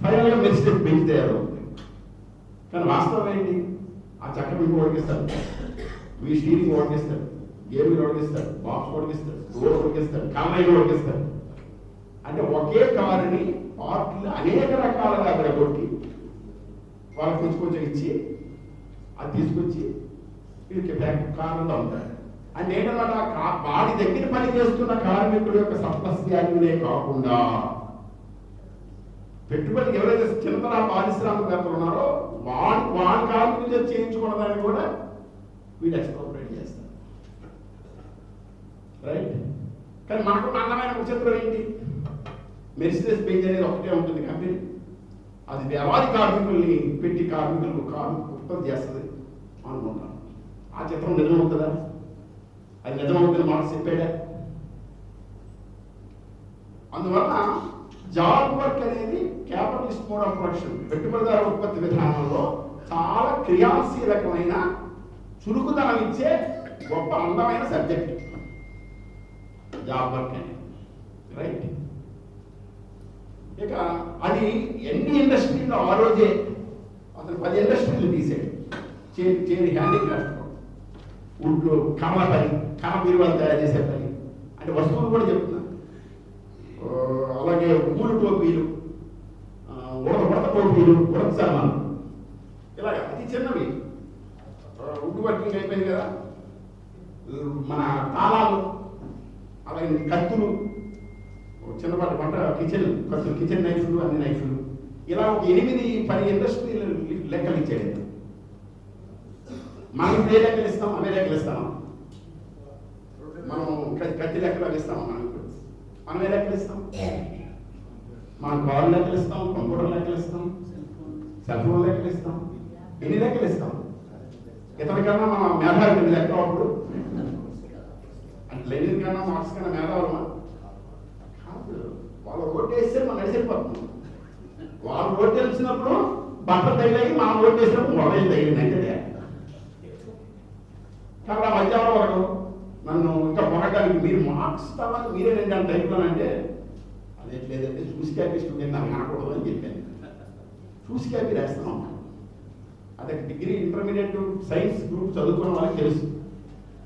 ఫైనల్గా మెర్సిడెస్ బెంచ్ తయారవుతుంది. కానీ వాస్తవం ఏంటి? ఆ చక్రం మీకు ఓడికిస్తాడు, మీ స్టీరింగ్ ఓడికిస్తాడు, గేర్లు ఓడికిస్తాడు, బాక్స్ ఓడికిస్తాడు, డోర్ ఓడికిస్తాడు, కలైన్ ఓడికిస్తాడు. అంటే ఒకే కారుని పార్ట్లు అనేక రకాలుగా అక్కడ కొట్టి వాళ్ళకి కొంచెం ఇచ్చి అది తీసుకొచ్చి వీరికి కారులో ఉంటాడు. అంటే ఏంటన్నమాట, వాడి దగ్గర పని చేస్తున్న కార్మికుడు యొక్క సప్లస్ వాల్యూనే కాకుండా పెట్టుబడికి ఎవరైతే చిన్నతర పారిశ్రామికవేత్తలు ఉన్నారో వాడి కార్మికులు చేయించుకున్న దాన్ని కూడా వీడు ఎక్స్ప్రోప్రియేట్ చేస్తారు. రైట్, కానీ మనకు అందమైన ముచ్చత్రం ఏంటి? మెర్సిడెస్ బెంజ్ అనేది ఒకటే ఉంటుంది కంపెనీ, అది వేలాది కార్మికుల్ని పెట్టి కార్మికులకు ఉత్పత్తి చేస్తుంది అనుకుంటాం. ఆ చిత్రం నిజమవుతుందా? అది నిజమవుతుంది మాట చెప్పాడా? అందువల్ల జాబ్ వర్క్ అనేది క్యాపిటలిస్ట్ మోడ్ ఆఫ్ ప్రొడక్షన్, పెట్టుబడిదారు ఉత్పత్తి విధానంలో చాలా క్రియాశీలకమైన చురుకుదనం ఇచ్చే గొప్ప అందమైన సబ్జెక్ట్ జాబ్ వర్క్ అనేది. రైట్, ఇక అది ఎన్ని ఇండస్ట్రీలో ఆ రోజే అతను 10 ఇండస్ట్రీలు తీసాడు. చేరి హ్యాండీక్రాఫ్ట్, వుడ్లు, కర్ర పని, కర్ర బీరువాలు తయారు చేసే పని, అంటే వస్తువులు కూడా చెప్తున్నా. అలాగే ఊరు టోపీలు, ఉడత టోపీలు, ఉడత సామాన్లు, ఇలాగ అతి చిన్నవి. వుడ్ వర్కింగ్ అయిపోయింది కదా, మన తాళాలు, అలాగే కత్తులు, చిన్నపాటి వంట కిచెన్ కత్తులు, కిచెన్ నైఫ్లు, అన్ని నైఫ్లు, ఇలా ఒక 8-10 ఇండస్ట్రీలు లెక్కలు ఇచ్చాడు. మనం ఇప్పుడు ఏ లెక్కలు ఇస్తాం? అవే లెక్కలు ఇస్తాం. మనం కత్తి లెక్కలు అవి ఇస్తాం. మనం ఏ లెక్కలు ఇస్తాం? మనం కాల్ లెక్కలు ఇస్తాం, కంప్యూటర్ లెక్కలు ఇస్తాం, సెల్ ఫోన్ లెక్కలు ఇస్తాం. ఎన్ని లెక్కలు ఇస్తాం? ఇతనికన్నా మన మేధావి లెక్క అప్పుడు అంటే లెనిన్ కన్నా మార్క్స్ కన్నా మేధావులమా? కాదు. వాళ్ళు ఓటు వేస్తే మనం నడిచిపోతున్నాం. వాళ్ళు ఓటు తెలిసినప్పుడు బట్టలు తగిలాయి, మనం ఓటు వేసినప్పుడు మొబైల్ తగిలింది అంటే. కాబట్టి ఆ మధ్యాహ్నం వరకు నన్ను ఇంకా పొగడానికి మీరు మార్క్స్ తర్వాత మీరే రెండు అని టైప్లో అంటే అదేట్లేదంటే చూసి క్యాపీ స్టూడెంట్ నాకు అనకూడదు అని చెప్పాను. చూసి క్యాపీ రాస్తున్నాం. అదే డిగ్రీ ఇంటర్మీడియట్ సైన్స్ గ్రూప్ చదువుకున్న వాళ్ళకి తెలుసు.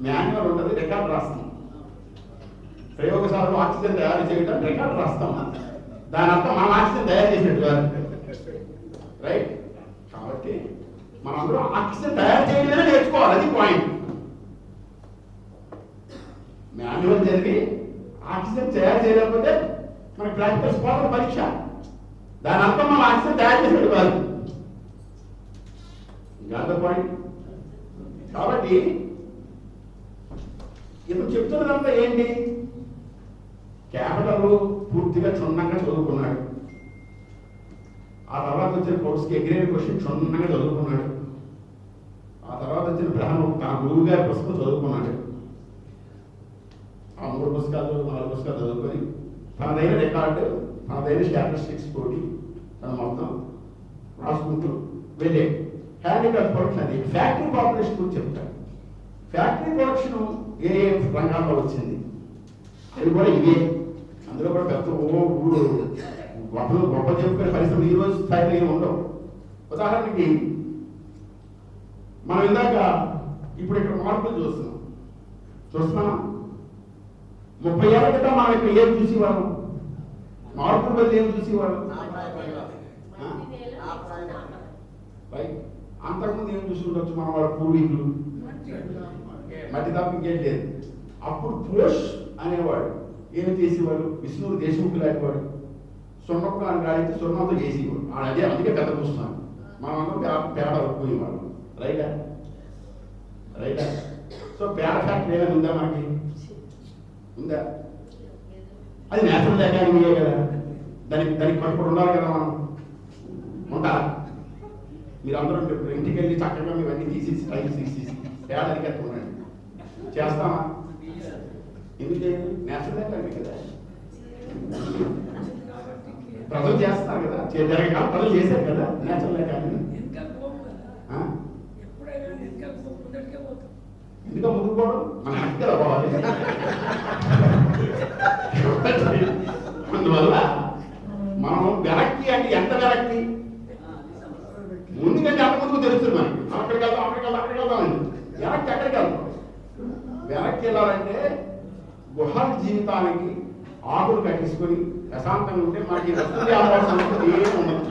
మాన్యువల్ ఉంటుంది, రికార్డు రాస్తాం. ప్రయోగశాలలో ఆక్సిజన్ తయారు చేయడం రికార్డు రాస్తాం. దాని అర్థం మనం ఆక్సిజన్ తయారు చేసినట్టు కాదు. రైట్, కాబట్టి మనందరూ ఆక్సిజన్ తయారు చేయడమే నేర్చుకోవాలి. అది పాయింట్. మాన్యువల్ చదివి ఆక్సిజన్ తయారు చేయలేకపోతే మనకి ప్రాక్టికల్స్ పోవాలి పరీక్ష. దాని అర్థం మనం ఆక్సిజన్ తయారు చేసినట్టు కాదు. ఇంకా పాయింట్. కాబట్టి ఇప్పుడు చెప్తున్నదంతా ఏంటి? క్యాపిటల్ పూర్తిగా క్షుణ్ణంగా చదువుకున్నాడు. ఆ తర్వాత వచ్చిన కోర్సుకి ఎగ్రేడ్ క్వశ్చన్ క్షుణ్ణంగా చదువుకున్నాడు. ఆ తర్వాత వచ్చిన బ్రహ్మ తన గురువు గారి పుస్తకం చదువుకున్నాడు. ఆ 3 పుస్తకాలు 4 పుస్తకాలు చదువుకొని తనదైన రికార్డు, తనదైన స్టాటిస్టిక్స్ తోటి తన మొత్తం రాసుకుంటూ వెళ్ళే హ్యాండిక్రాఫ్ట్ ప్రొడక్షన్. అది ఫ్యాక్టరీ పాపులేషన్ గురించి చెప్తాడు. ఫ్యాక్టరీ ప్రొడక్షన్ ఏ రంగాల్లో వచ్చింది, అది కూడా ఇవే. అందులో కూడా పెద్ద గొప్ప చెప్పుకునే పరిశ్రమలు ఈ రోజు స్థాయిలో ఏమి ఉండవు. ఉదాహరణకి మనం ఇందాక ఇప్పుడు ఇక్కడ మార్పులు చూస్తున్నామా? 30 ఏళ్ళ క్రితం మనం ఇక్కడ ఏం చూసేవాళ్ళం? మార్పుల బదులు ఏం చూసేవాళ్ళం? అంతకుముందు ఏం చూసి ఉండొచ్చు మన వాళ్ళ పూర్వీకులు? మట్టి తప్ప ఇంకేం లేదు. అప్పుడు పోష్ అనేవాడు ఏమి చేసేవాడు? విష్ణువు దేశముఖి లాంటివాడు. సున్నొక్కని కాడితే సున్నంతో చేసేవాడు. అదే అందుకే పెద్ద చూస్తున్నాను. మనం అందరం పేడ పోయేవాడు. రైటా? సో పేడ ఫ్యాక్టరీ ఏమైనా ఉందా? మనకి ఉందా? అది నేచురల్ అకాడమీయే కదా. దానికి కట్టుబడి ఉండాలి కదా. మనం ఉంటారా? మీరు అందరూ ఇంటికి వెళ్ళి చక్కగా ఇవన్నీ తీసేసి టైల్స్ తీసేసి పేదరికి ఎత్తుకున్నాడు చేస్తామా? ఎందుకు చేయండి? నేచురల్ అకాడమీ కదా. ప్రజలు చేస్తున్నారు కదా, జరగకాలం ప్రజలు చేశారు కదా నేచురల్ అకాడమీ. ఎందుకు ముందుకోవడం? మన హక్కు కదా పోవాలి. అందువల్ల మనం వెనక్కి అంటే ఎంత వెనక్కి? ముందుకంటే అంత ముందుకు తెలుస్తుంది మనకి. అక్కడికి వెళ్దాం అని. వెనక్కి ఎక్కడికి వెళ్తాం? వెనక్కి వెళ్ళాలంటే గుహల జీవితానికి ఆకులు కట్టించుకొని ప్రశాంతంగా ఉంటే మనకి వస్తుంది ఆలోచన ఏమి ఉండదు.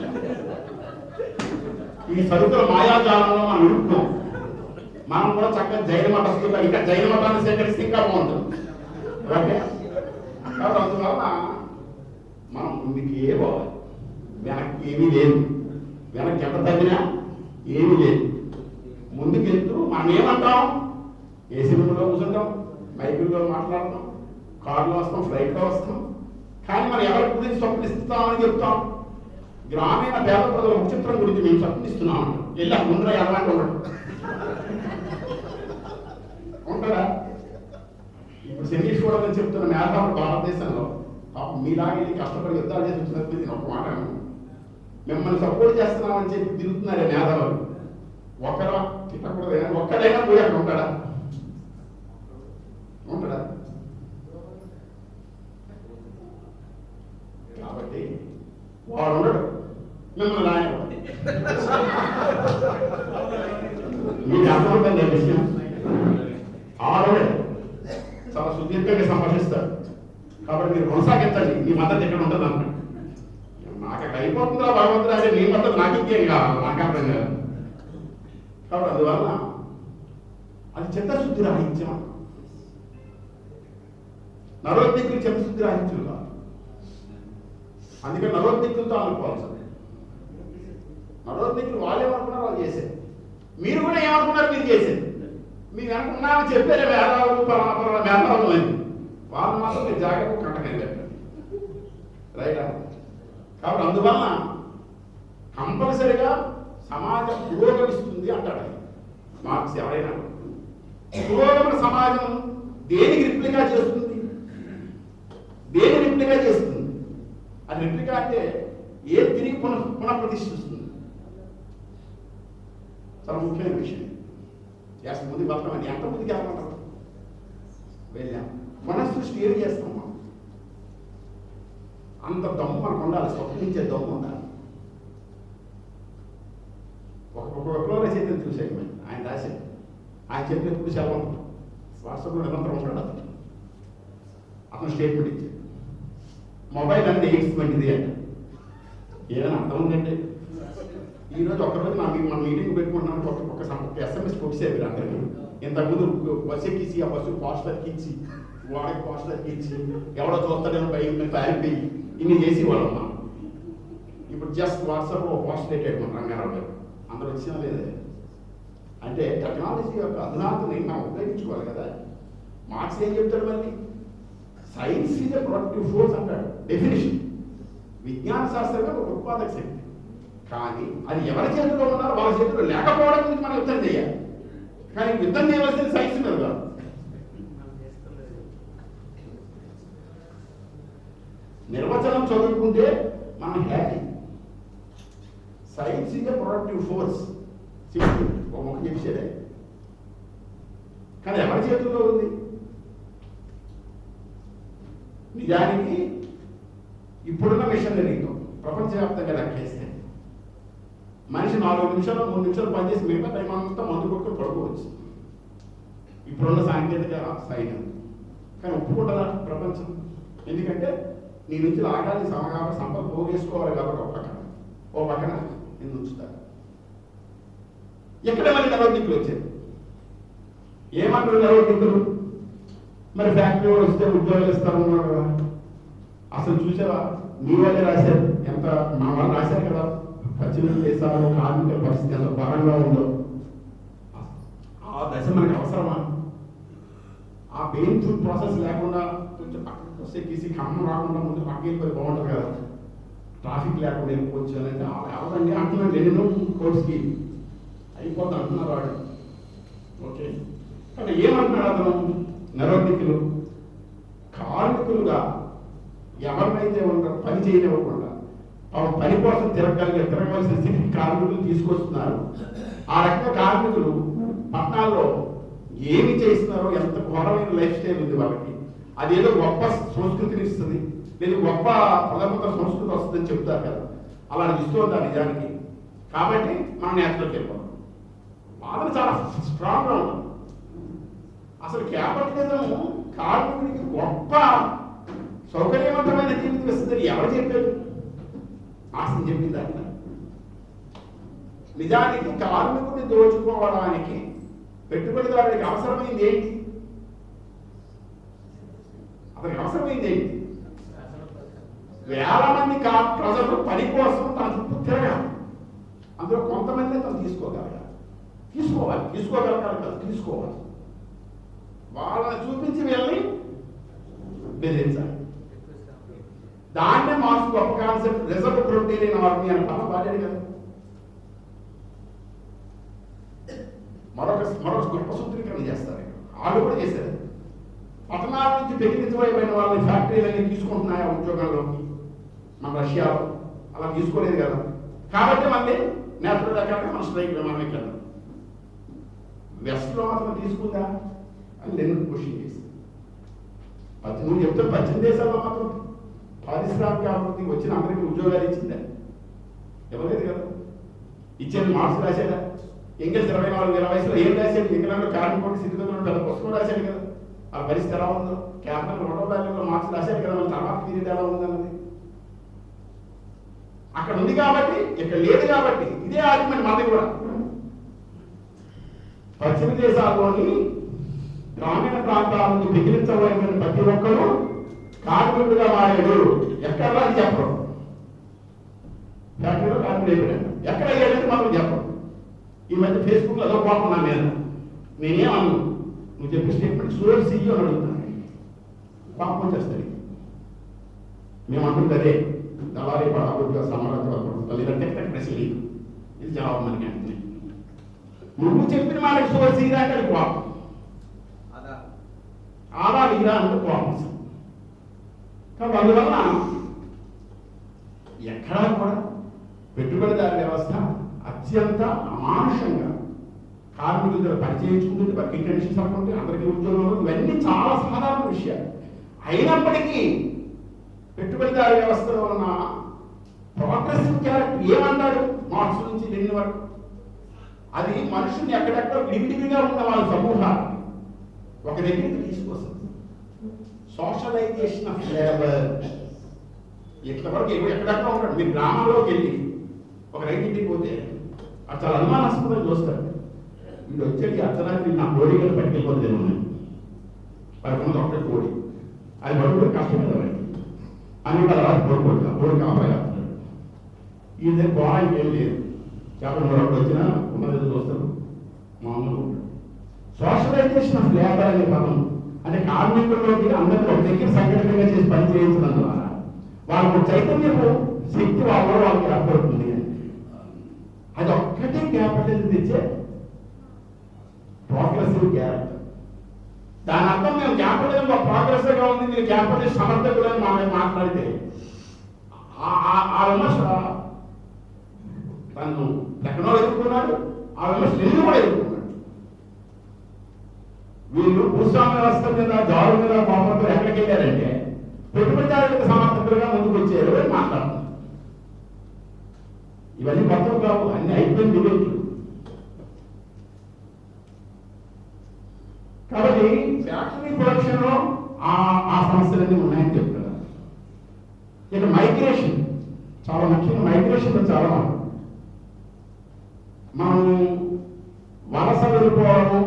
ఈ సరుకుల మాయాజాలంలో మనం ఇరుక్కున్నాం. మనం కూడా చక్కగా జైన మఠస్తుగా ఇంకా జైన మఠాన్ని సేకరిస్తే ఇంకా బాగుంటుంది. ఓకే, కాబట్టి అందువల్ల మనం ముందుకే పోవాలి. వెనక్కి ఏమీ లేదు. వెనక్కి ఎంత తగ్గినా ఏమీ లేదు. ముందుకెళ్తూ మనం ఏమంటాం? ఏసీ రూమ్లో కూర్చుంటాం, మైకుల్లో మాట్లాడతాం, కార్లో వస్తాం, ఫ్లైట్లో వస్తాం. కానీ మనం ఎవరి గురించి స్వప్నిస్తామని చెప్తాం? గ్రామీణ పేద ప్రజల నక్షత్రం గురించి మేము స్వప్నిస్తున్నాం. వెళ్ళా ముందర ఎలాంటి ఉంటాడా? ఇప్పుడు శనీశ్వరుడు చెప్తున్న మేధావులు భారతదేశంలో పాపం మీలాగా వెళ్ళి కష్టపడి యుద్ధాలు చేసి వచ్చినట్టు నేను ఒక మాట మిమ్మల్ని సపోర్ట్ చేస్తున్నామని చెప్పి తిరుగుతున్నారే మేధావులు. ఒకరా తిట్టకూడదు, ఒక్కడైనా పోయి అక్కడ ఉంటాడా? కాబట్టి వాడు ఉండడు, మిమ్మల్ని రాయడం. మీకు అర్థమవుతుంది ఆ విషయం. ఆడవడే చాలా సుదీర్ఘంగా సంభాషిస్తారు. కాబట్టి మీరు కొనసాగించండి. మీ మద్దతు ఎక్కడ ఉంటుంది అన్నమాట. నాకు అక్కడ అయిపోతుందా భగవంతుడు అంటే మీ మద్దతు నాకు ఇంకేం కావాలి, నాకు అర్థం కాదు. కాబట్టి అందువల్ల అది చిత్తశుద్ధి రాహిత్యం. నరోద్దిక్కులు చిత్తశుద్ధి రాహిత్యులు కాదు. అందుకని నరోద్దిక్కులతో అనుకోవాల్సింది. నరోద్దిక్కులు వాళ్ళు ఏమనుకున్నారు వాళ్ళు చేశారు. మీరు కూడా ఏమనుకున్నారు మీరు చేశారు. మీకు అనుకున్నామని చెప్పారు మేధావులు పలానా మేధావులు అని. వాళ్ళు మాత్రం మీరు జాగ్రత్త కంటకని పెట్టారు. రైటా? కాబట్టి అందువల్ల కంపల్సరిగా సమాజం పురోగమిస్తుంది అంటాడు మార్క్స్. ఎవరైనా పురోగమన సమాజం దేనికి రిప్లికా చేస్తుంది? దేని రిప్లికా చేస్తుంది? అది రిప్లికా అంటే ఏ తిరిగి పునఃప్రతిష్ఠిస్తుంది. చాలా ముఖ్యమైన విషయం. ముందుకు బతకమని ఎంత ముందుకు వెళ్ళమంటారు? వెళ్ళాం. మనస్సృష్టి ఏం చేస్తాం మనం? అంత దమ్ము మనకు ఉండాలి, స్వప్నించే దమ్ము ఉండాలి. ఒక విప్లవ చైతన్యం చూసాను ఆయన రాశాడు. ఆయన చెప్పినప్పుడు సెలవు వాట్సాప్లో నిరంతరం ఉంటాడు. అతను స్టేట్మెంట్ ఇచ్చాడు, మొబైల్ అంటే ఎయిడ్స్ వంటిది అంటే. ఏదైనా అర్థం ఉందంటే ఈరోజు ఒక్కరోజు మన మీటింగ్ పెట్టుకుంటున్నాను. ఒక ఎస్ఎంఎస్ కొట్టేసారు మీరు అందరికీ. ఇంతకుముందు బస్సు ఎక్కించి ఆ బస్సు పోస్టర్ ఇచ్చి వాడికి పోస్టర్ ఇచ్చి ఎవడో చూస్తాడేమో భయం పారిపోయి ఇన్ని చేసేవాళ్ళం మనం. ఇప్పుడు జస్ట్ వాట్సాప్ పోస్టర్ పెట్టేయడం రంగారావు గారు అందరూ వచ్చినా లేదే. అంటే టెక్నాలజీ యొక్క అధునాతని మనం ఉపయోగించుకోవాలి కదా. మార్క్స్ ఏం చెప్తాడు మళ్ళీ? Science is a productive force అంటాడు. డెఫినేషన్ విజ్ఞాన శాస్త్రమే ఒక ఉత్పాదక శక్తి. కానీ అది ఎవరి చేతిలో ఉన్నారో వాళ్ళ చేతిలో లేకపోవడం గురించి మనం యుద్ధం చేయాలి. కానీ యుద్ధం చేయవలసింది సైన్స్ మీద కాదు. నిర్వచనం చదువుకుంటే మనం happy. Science is a productive force. Simple ఒక ముఖ్య విషయమే. కానీ ఎవరి చేతుల్లో ఉంది? నిజానికి ఇప్పుడున్న మిషనరీతో ప్రపంచవ్యాప్తంగా లెక్కేస్తే మనిషి 4 నిమిషాలు 3 నిమిషాలు పనిచేసి మిగతా టైం అంతా మందు కొట్టుకుని పడుకోవచ్చు ఇప్పుడున్న సాంకేతిక సైన్యం. కానీ ఒప్పుకుంటుందా ప్రపంచం? ఎందుకంటే నీ నుంచి లాగాలి సమగాలి సంపద పోగేసుకోవాలి కాబట్టి ఓ పక్కన నిన్ను ఉంచుతారు. ఎక్కడ మళ్ళీ నరోగ్నికులు వచ్చారు? ఏమంటారు నరోగ్నికులు? మరి ఫ్యాక్టరీ వస్తే ఉద్యోగాలు ఇస్తారన్నారు కదా. అసలు చూసావా? మీ వాళ్ళే రాశారు, ఎంత మా వాళ్ళు రాశారు కదా, పశ్చిమ దేశాల్లో కార్మిక పరిస్థితి ఎంత బలంగా ఉందో. ఆ దశ మనకు అవసరమా? ఆ పెయిన్ఫుల్ ప్రాసెస్ లేకుండా కొంచెం పక్కకి వస్తే గీసి ఖమ్మం రాకుండా ముందు పక్కకి వెళ్ళిపోయి బాగుంటుంది కదా, ట్రాఫిక్ లేకుండా వెళ్ళిపోవచ్చు అని. ఎవరండి అంటున్నాడు, ఎన్నో కోర్స్కి అయిపోతుంది అంటున్నారు వాడు. ఓకే, కానీ ఏమంటున్నాడు అతను? నరోగ్నికులు కార్మికులుగా ఎవరినైతే ఉంటారో పని చేయనివ్వకుండా పని కోసం తిరగవలసిన స్థితికి కార్మికులు తీసుకొస్తున్నారు. ఆ రకంగా కార్మికులు పట్టణాల్లో ఏమి చేస్తున్నారో, ఎంత ఘోరమైన లైఫ్ స్టైల్ ఉంది వాళ్ళకి. అదేదో గొప్ప సంస్కృతిని ఇస్తుంది, లేదు గొప్ప పదకొంత సంస్కృతి వస్తుందని చెప్తారు కదా, అలా ఇస్తుంది నిజానికి. కాబట్టి మనం నేతలోకి వెళ్ళిపోతాం. వాదన చాలా స్ట్రాంగ్గా ఉంది. అసలు క్యాపిటలిజం కార్మికుడికి గొప్ప సౌకర్యవంతమైన జీవితం ఇస్తుందని ఎవరు చెప్పారు? ఆశం చెప్పింది ఆయన. నిజానికి కార్మికుడిని దోచుకోవడానికి పెట్టుబడిదారుడికి అవసరమైంది ఏంటి? అతనికి అవసరమైంది ఏంటి? వేల మంది ప్రజలు పని కోసం తన చుట్టూ తిరగాలి. అందులో కొంతమంది తను తీసుకోగలగాలి, తీసుకోగలగాలి కదా, తీసుకోవాలి. వాళ్ళని చూపించి వీళ్ళని బెదిరించాలి. దాన్నే మార్క్స్ గొప్ప కాన్సెప్ట్ రిజర్వ్ ప్రొటేరియన్ ఆర్మీ అని పదం వాడాడు కదా. మరొక గొప్ప సూత్రీకరణ చేస్తారు. వాళ్ళు కూడా చేశారు. పట్టణాల నుంచి బెదిరించబడిపోయిన వాళ్ళని ఫ్యాక్టరీలన్నీ తీసుకుంటున్నాయా ఉద్యోగాల్లోకి? మన రష్యాలో అలా తీసుకోలేదు కదా. కాబట్టి మళ్ళీ నేషనల్ రకాలుగా మన స్ట్రైక్ విమానం ఎక్కారు. వెస్ట్లో మాత్రం తీసుకుందా అని నేను క్వశ్చన్ చేశాను. నువ్వు చెప్తే 18 దేశాల్లో మాత్రం పారిశ్రామిక అభివృద్ధి వచ్చిన అందరికీ ఉద్యోగాలు ఇచ్చిందా? ఇవ్వలేదు కదా. ఇచ్చేది మార్క్స్ రాశాడా? ఎంగెల్స్ 24 వయసులో ఏం రాశాడు? ఇంగ్లాండ్లో కార్మికుడి స్థితిగతులు పెద్ద పుస్తకం రాశాడు కదా. ఆ పరిస్థితి ఎలా ఉందో క్యాపిటల్ 2వ బ్యాలెన్స్లో మార్క్స్ రాశాడు కదా. మన తర్వాత పీరియడ్ ఎలా ఉందన్నది అక్కడ ఉంది కాబట్టి, ఇక్కడ లేదు కాబట్టి ఇదే ఆర్గ్యుమెంట్ మనది కూడా. పశ్చిమ దేశాల్లోని గ్రామీణ ప్రాంతాల నుంచి బిగిలించబడిన ప్రతి ఒక్కరూ కార్మికుడిగా మారాడు. ఎక్కడ అని చెప్పరు. ఫ్యాక్టరీలో కార్మికుడు అయిపోయాడు. ఎక్కడ అయ్యాడని మాత్రం చెప్పరు. ఈ మధ్య ఫేస్బుక్లో అదో కోపం నా మీద. నేనేమన్నా నువ్వు చెప్పిన స్టేట్మెంట్ సోర్స్ ఇయ్యి అని అడుగుతున్నాను. కోపం వచ్చేస్తుంది. మేము అంటుంటే దళారీ పడాబుగా సమాజం ఇదంటే ప్రశ్న ఇది జవాబు మనకి అంటే నువ్వు చెప్పిన మనకి సోర్స్ ఇరా అంటే కోపం, ఆదాలు ఇరా అంటే కోపం. కాబట్టి అందువల్ల ఎక్కడా కూడా పెట్టుబడిదారు వ్యవస్థ అత్యంత అమానుషంగా కార్మికులతో పనిచేయించుకుంటుంది. వర్కింగ్ కండిషన్స్ అనుకుంటే అందరికీ ఉద్యోగంలో ఇవన్నీ చాలా సాధారణ విషయాలు. అయినప్పటికీ పెట్టుబడిదారు వ్యవస్థలో ఉన్న ప్రోగ్రెసివ్ క్యారెక్టర్ ఏమంటాడు మార్క్స్ నుంచి లెనిన్ వరకు, అది మనుషుల్ని ఎక్కడెక్కడ విడివిడిగా ఉన్న వాళ్ళ సమూహాలు ఒక దగ్గరికి తీసుకొస్తుంది. Socialisation of labour. ఇంతవరకు ఎక్కడెక్కడ ఉంటాడు. మీరు గ్రామంలోకి వెళ్ళి ఒక రైతింటికి పోతే అది చాలా అనుమానాస్పదంగా చూస్తారు. వీడు వచ్చేది అర్ధరాత్రి నా కోడిగా పట్టుకెళ్ళిపోతే ఉన్నాయి 11 ఒకటే కోడి, అది పట్టుకుంటే కష్టం కదా అని తర్వాత కోరుకుంటా కోడి కాపాడుతున్నాడు. ఈ దగ్గర పోవడానికి ఏం లేదు. కాబట్టి మరొకటి వచ్చినా ఉన్నది చూస్తారు మామూలు. సోషలైజేషన్ ఆఫ్ లేబర్ అనే పదం అంటే కార్మికుల్లోకి అందరికీ ఒక దగ్గర సంఘటనగా చేసి పని చేయించడం ద్వారా వాళ్ళకు చైతన్యపు శక్తి వాళ్ళకి ఏర్పడుతుంది. అది ఒక్కటే క్యాపిటలిజం తెచ్చే ప్రోగ్రెసివ్ క్యారెక్టర్. దాని అర్థం మేము క్యాపిటలిజం ప్రోగ్రెసివ్ గా ఉంది, మీరు క్యాపిటలిస్ట్ సమర్థకులు అని మనం మాట్లాడితే ఆ విమర్శ తను లెక్కనో ఎదుర్కొన్నాడు, ఆ విమర్శ నిన్ను కూడా ఎదుర్కొన్నాడు. వీళ్ళు భూస్వామ్య వ్యవస్థ మీద జారు మీద కోపంతో ఎక్కడికి వెళ్ళారంటే పెట్టుబడిదారులకు సమర్థకులుగా ముందుకు వచ్చారు అని మాట్లాడుతున్నారు. ఇవన్నీ కొత్త కావు, అన్ని అయిపోయిన డిబేట్లు. కాబట్టి ఫ్యాక్టరీ ప్రొడక్షన్ లో ఆ సమస్యలన్నీ ఉన్నాయని చెప్తున్నారు. ఇక మైగ్రేషన్ చాలా ముఖ్యంగా, మైగ్రేషన్ చాలా మనం వలస వెళ్ళిపోవడం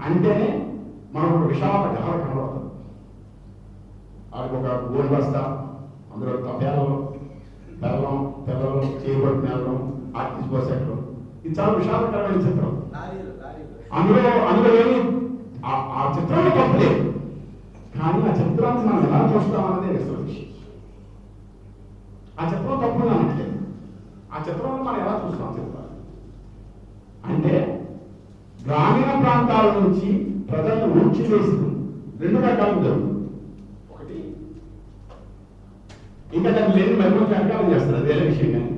అంటేనే మనకు ఒక విశాల గహన కనబడుతుంది. వాడికి ఒక గోల్ బస్తా, అందులో తపేలలో బెల్లం పిల్లలు చేయబడి నెలలు ఆర్టిస్ట్ పోసేట్లు, ఇది చాలా విశాలకరమైన చిత్రం. అందులో ఏమి ఆ చిత్రంలో తప్పలేదు, కానీ ఆ చిత్రాన్ని మనం ఎలా చూస్తామన్నదే అసలు విషయం. ఆ చిత్రం తప్పు అనట్లేదు, ఆ చిత్రంలో మనం ఎలా చూస్తాం చిత్రాలు అంటే గ్రామీణ ప్రాంతాల నుంచి ప్రజలను ఊడ్చివేసి రెండు రకాలు జరుగుతుంది. ఒకటి ఇంకా దాన్ని లేని మరికొంచెం వ్యాఖ్యానం చేస్తారు, అది వేరే విషయం. కానీ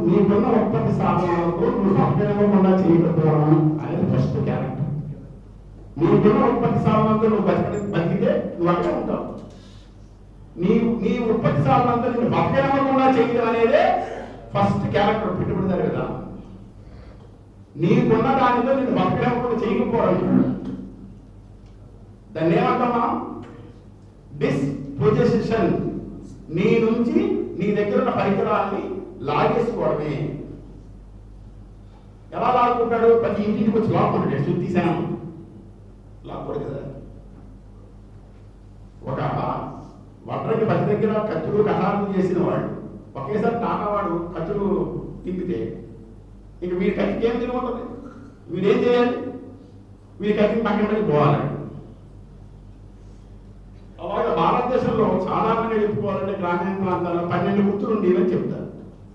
నీకున్న ఉత్పత్తి సాధనాలతో నువ్వు సంపేనకుండా చేయకపోవడం అనేది ఫస్ట్ క్యారెక్టర్. నీకున్న ఉత్పత్తి సాధనాలతో నువ్వు బతికితే నువ్వు అక్కడే ఉంటావు. నీ ఉత్పత్తి సాధనాలతో నువ్వు బతకకుండా చేయడం అనేదే ఫస్ట్ క్యారెక్టర్ పెట్టుబడిదారు కదా. నీకున్న దానితో నేను బతకకుండా చేయకపోవడం, దాన్ని ఏమంటాం మనం? డిస్పొజిషన్. నీ నుంచి నీ దగ్గర ఉన్న పరికరాన్ని లాగేసుకోవడమే. ఎలా లాక్కుంటాడు? ప్రతి ఇంటికి వచ్చి లాక్కుంటాడు. శుద్ధిశానం లాక్కూడదు కదా. ఒక వడ్రంగి పది దగ్గర కత్తులు కథాలు చేసిన వాడు ఒకేసారి తాకవాడు కత్తులు తిప్పితే ఇంక వీడి కత్తికి ఏం తిరుగుతుంది? వీడేం చేయాలి? వీడి కత్తిని పక్కన పెట్టి పోవాలి. అలాగే భారతదేశంలో సాధారణంగా చెప్పుకోవాలంటే గ్రామీణ ప్రాంతాల్లో 12 గుర్తులు ఉండేవని చెప్తారు.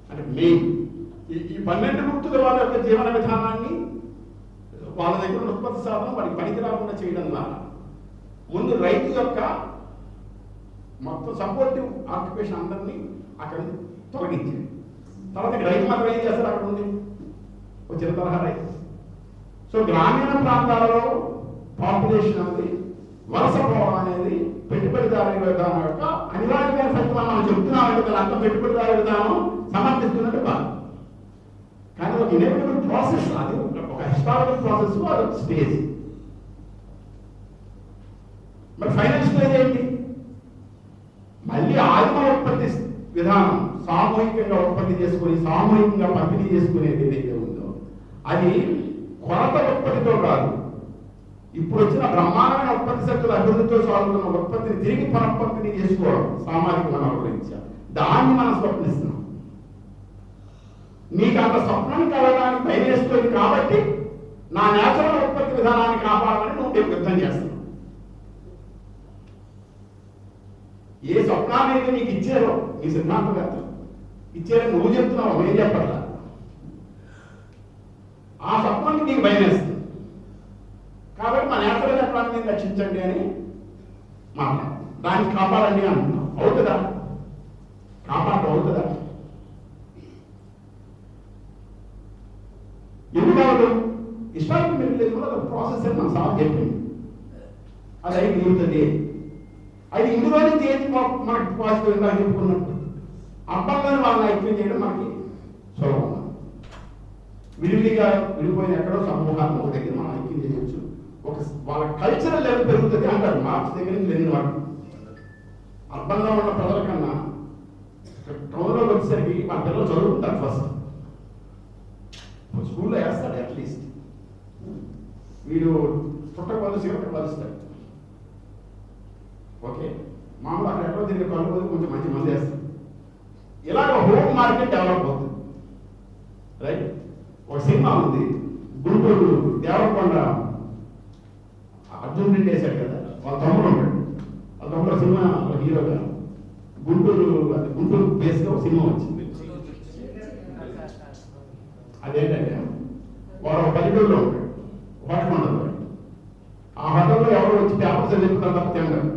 అంటే మెయిన్ ఈ 12 గుర్తుల వాళ్ళ యొక్క జీవన విధానాన్ని వాళ్ళ దగ్గర ఉత్పత్తి సాధనం వాడికి పనికి రాకుండా చేయడం ద్వారా ముందు రైతు యొక్క మొత్తం సపోర్టివ్ ఆక్యుపేషన్ అందరినీ అక్కడ తొలగించారు. తర్వాత రైతు మాత్రం ఏం చేస్తారు? అక్కడ ఉంది ఒక చిన్న తరహా రైతు. సో గ్రామీణ ప్రాంతాలలో పాపులేషన్ అనేది వలస పోవడం అనేది పెట్టుబడిదారు విధానం యొక్క అనివార్యమైన సత్యం. మనం చెప్తున్నామంటే అంత పెట్టుబడిదారు విధానం సమర్థిస్తున్నట్టు కాదు, కానీ ఒక ఇన్ఎవిటబుల్ ప్రాసెస్. అది ఒక హిస్టారికల్ ప్రాసెస్, అదొక స్టేజ్. మరి ఫైనల్ స్టేజ్ ఏంటి? మళ్ళీ ఆదిమ ఉత్పత్తి విధానం సామూహికంగా ఉత్పత్తి చేసుకుని సామూహికంగా పంపిణీ చేసుకునేది ఏదైతే ఉందో అది కొరత ఉత్పత్తితో కాదు, ఇప్పుడు వచ్చిన బ్రహ్మాండమైన ఉత్పత్తి శక్తుల అభివృద్ధితో సాగుతున్న ఉత్పత్తిని తిరిగి పునఃపంపిణీ చేసుకోవడం సామాజిక వనరుల గురించి. దాన్ని మనం స్వప్నిస్తున్నాం. నీకు అంత స్వప్నం కలగడానికి భయమేస్తుంది కాబట్టి నా నేచురల్ ఉత్పత్తి విధానాన్ని కాపాడాలని నువ్వు యుద్ధం చేస్తున్నావు. ఏ స్వప్నాన్ని నీకు ఇచ్చారో నీ సిద్ధాంతవేత్త ఇచ్చారని నువ్వు చెప్తున్నావు, ఏం చెప్పట్లా. ఆ స్వప్నానికి నీకు భయం వేస్తుంది కాబట్టి మా నేచురల్ చక్రాన్ని రక్షించండి అని మాట్లాడు. దాన్ని కాపాడండి అంటున్నావు. అవుతుందా? కాపాడు అవుతుందా? ఎందుకు హిస్టారికల్ మెటీరియల్ కూడా ఒక ప్రాసెస్ అని మన సార్ చెప్పింది. అది అయి మిగులుతుంది. అది ఇందులో నుంచి ఏది మనకి పాజిటివ్ ఇందాక చెప్పుకున్నట్టు అబ్బాయిని వాళ్ళని ఐక్యం చేయడం మనకి సులభం. విడివిడిగా విడిపోయిన ఎక్కడో సమూహాలను ఒక దగ్గర మనం ఐక్యం చేయవచ్చు. ఒక వాళ్ళ కల్చరల్ లెవెల్ పెరుగుతుంది అంటారు. మార్క్స్ దగ్గర నుంచి వెళ్ళిన వాడు అర్బన్లో ఉన్న ప్రజల కన్నా టౌన్లోకి వచ్చేసరికి మన పిల్లలు చదువుకుంటారు. ఫస్ట్ స్కూల్లో వేస్తాడు అట్లీస్ట్. వీడు పుట్టకపోతే సిగరెట్ కలుస్తాడు. ఓకే, మామూలు అక్కడ ఎక్కడో తిరిగి కలుపుకొని కొంచెం మంచి మంది వేస్తాడు. ఇలాగ హోమ్ మార్కెట్ డెవలప్ అవుతుంది. రైట్. ఒక సినిమా ఉంది గుంటూరు దేవరకొండ, అర్జున్ రెడ్డి వేశాడు కదా, వాళ్ళ తమ్ముడు ఉంటాడు. వాళ్ళ తమ్ముడు సినిమా హీరోగా గుంటూరు బేస్గా ఒక సినిమా వచ్చింది. అదేంటంటే వాడు ఒక పల్లెటూరులో ఉంటాడు, హోటల్ ఉండదు. ఆ హోటల్లో ఎవరు వచ్చి పేపర్స్ చెప్తారు తప్ప తింటారు.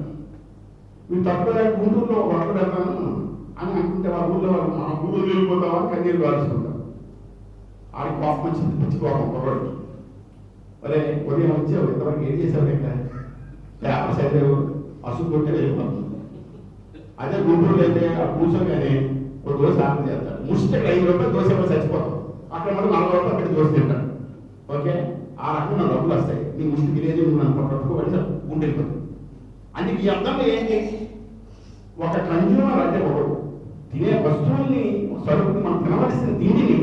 మీరు తప్పకుండా గుంటూరులో ఒక హోటల్ వెళ్తాను అని అనుకుంటే వాళ్ళ ఊళ్ళో వాళ్ళు మా ఊళ్ళో వెళ్ళిపోతామని కన్నీరు కాల్చుకుంటారు. ఆడికి కోపం వచ్చింది, పిచ్చి కోపం కుర్రాడికి. సరే ఉదయం వచ్చి ఇంతవరకు ఏం చేశారు ఇక్కడ పేపర్స్ అయితే అసులు కొట్టే వెళ్ళిపోతుంది. అదే గుంటూరులో అయితే ఆ కూర్చోగానే ఒక దోశ ఆర్డర్ చేస్తారు. ముష్టి 5 రూపాయలు దోశ చచ్చిపోతాం. అక్కడ మనం 40 రూపాయలు అక్కడ దోశ తింటాం. ఓకే, ఆ రకంగా డబ్బులు వస్తాయి. నీ ముష్టి తినేది నువ్వు నన్ను పట్టుకోబడి గుంటెళ్ళిపోతుంది. అని ఈ అర్థంలో ఏంటి, ఒక కన్జ్యూమర్ అంటే ఒకడు తినే వస్తువుల్ని సరుకుని మనం తినవలసిన తిండిని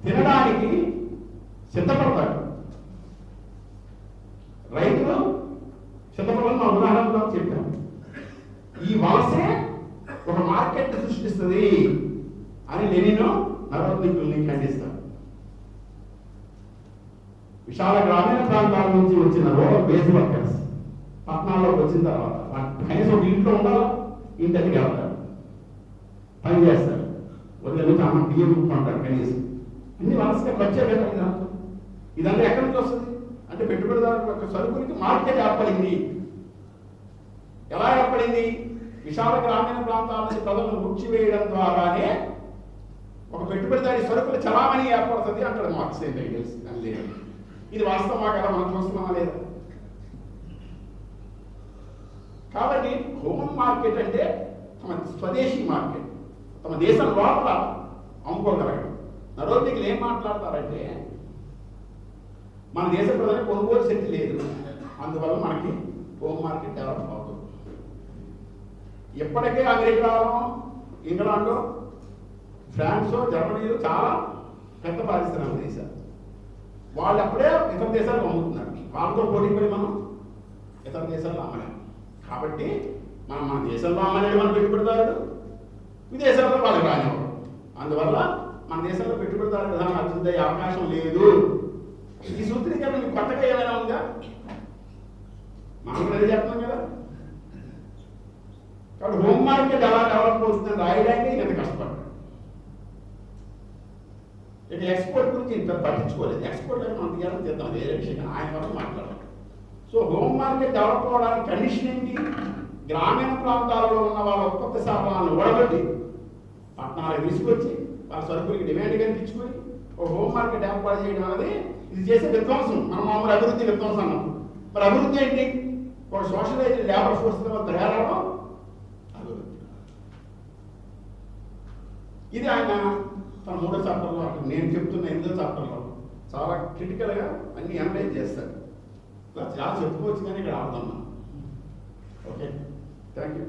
తినడానికి సిద్ధపడతాడు. రైతులు సిద్ధపడాలని మా ఉదాహరణలో చెప్పాను. ఈ వలసే ఒక మార్కెట్ సృష్టిస్తుంది అని నేను నరోద్దికుల్ని ఖండిస్తాను. విశాల గ్రామీణ ప్రాంతాల నుంచి వచ్చిన రూరల్ బేస్ వర్కర్స్ పట్టణాల్లోకి వచ్చిన తర్వాత కనీసం ఒక ఇంట్లో ఉండాలా, ఇంటి దగ్గరికి వెళ్తారు, పని చేస్తారు, వదిలేదు చాలా బియ్యం ఉంటారు కనీసం. అన్ని వలసగా ఖర్చే కదా. ఇదంతా ఎక్కడి నుంచి వస్తుంది అంటే పెట్టుబడిదారుల యొక్క సరుకులకి మార్కెట్ ఏర్పడింది. ఎలా ఏర్పడింది? విశాల గ్రామీణ ప్రాంతాల నుంచి ప్రజలను ముచ్చివేయడం ద్వారానే ఒక పెట్టుబడిదారి సరుకుల చలామణి ఏర్పడుతుంది అంటాడు మార్క్స్ ఎంగెల్స్. ఇది వాస్తవమా కదా, మనం చూస్తున్నామా లేదా? కాబట్టి హోమ్ మార్కెట్ అంటే తమ స్వదేశీ మార్కెట్, తమ దేశం లోపల అమ్ముకోగలగడం. నరోద్దికులు ఏం మాట్లాడతారంటే మన దేశ ప్రజలకు కొనుగోలు శక్తి లేదు, అందువల్ల మనకి హోమ్ మార్కెట్ డెవలప్ అవుతుంది. ఎప్పటికే అమెరికాలో, ఇంగ్లాండ్లో, ఫ్రాన్స్లో, జర్మనీలో చాలా పెద్ద పారిశ్రామిక దేశాలు. వాళ్ళు అప్పుడే ఇతర దేశాలకు అమ్ముతున్నారు. వాళ్ళతో పోటీపడి మనం ఇతర దేశాల్లో అమ్మలేము. కాబట్టి మన దేశంలో అమ్మలేడు మన పెట్టుబడిదారుడు, విదేశాల్లో వాళ్ళకి రానివ్వడం. అందువల్ల మన దేశంలో పెట్టుబడిదారు విధానం అభివృద్ధి అయ్యే అవకాశం లేదు. ఈ సూత్రీకరణ మీకు కొత్తగా ఏమైనా ఉందా? మనం అదే చెప్తున్నాం కదా. కాబట్టి హోమ్ మార్కెట్ ఎలా డెవలప్ అవుతుందని రాయడానికి ఇంత కష్టపడ్డాడు. ఇక ఎక్స్పోర్ట్ గురించి ఇంత పట్టించుకోలేదు. ఎక్స్పోర్ట్ అంటే మనం తీయాలని చేద్దాం, వేరే విషయం, ఆయన వల్ల మాట్లాడాలి. సో హోమ్ మార్కెట్ డెవలప్ అవడానికి కండిషన్ ఏంటి? గ్రామీణ ప్రాంతాలలో ఉన్న వాళ్ళ ఉత్పత్తి శాతాలను ఓడగొట్టి పట్టణాలకు తీసుకొచ్చి వాళ్ళ సరుకులకి డిమాండ్ కనిపించుకొని ఒక హోమ్ మార్కెట్ ఏర్పాటు చేయడం అనేది ఇది చేసే విధ్వంసం. మనం మామూలు అభివృద్ధి విధ్వంసం అన్నాం. మరి అభివృద్ధి ఏంటి? ఒక సోషలైజ్డ్ లేబర్ ఫోర్స్ తయారవడం అభివృద్ధి. ఇది ఆయన తన 3వ చాప్టర్లో, నేను చెప్తున్న 8వ చాప్టర్లో చాలా క్రిటికల్గా అన్ని అనలైజ్ చేస్తాడు. ఇలా చాలా చెప్పుకోవచ్చు కానీ ఇక్కడ ఆడుతున్నాం. Okay, thank you.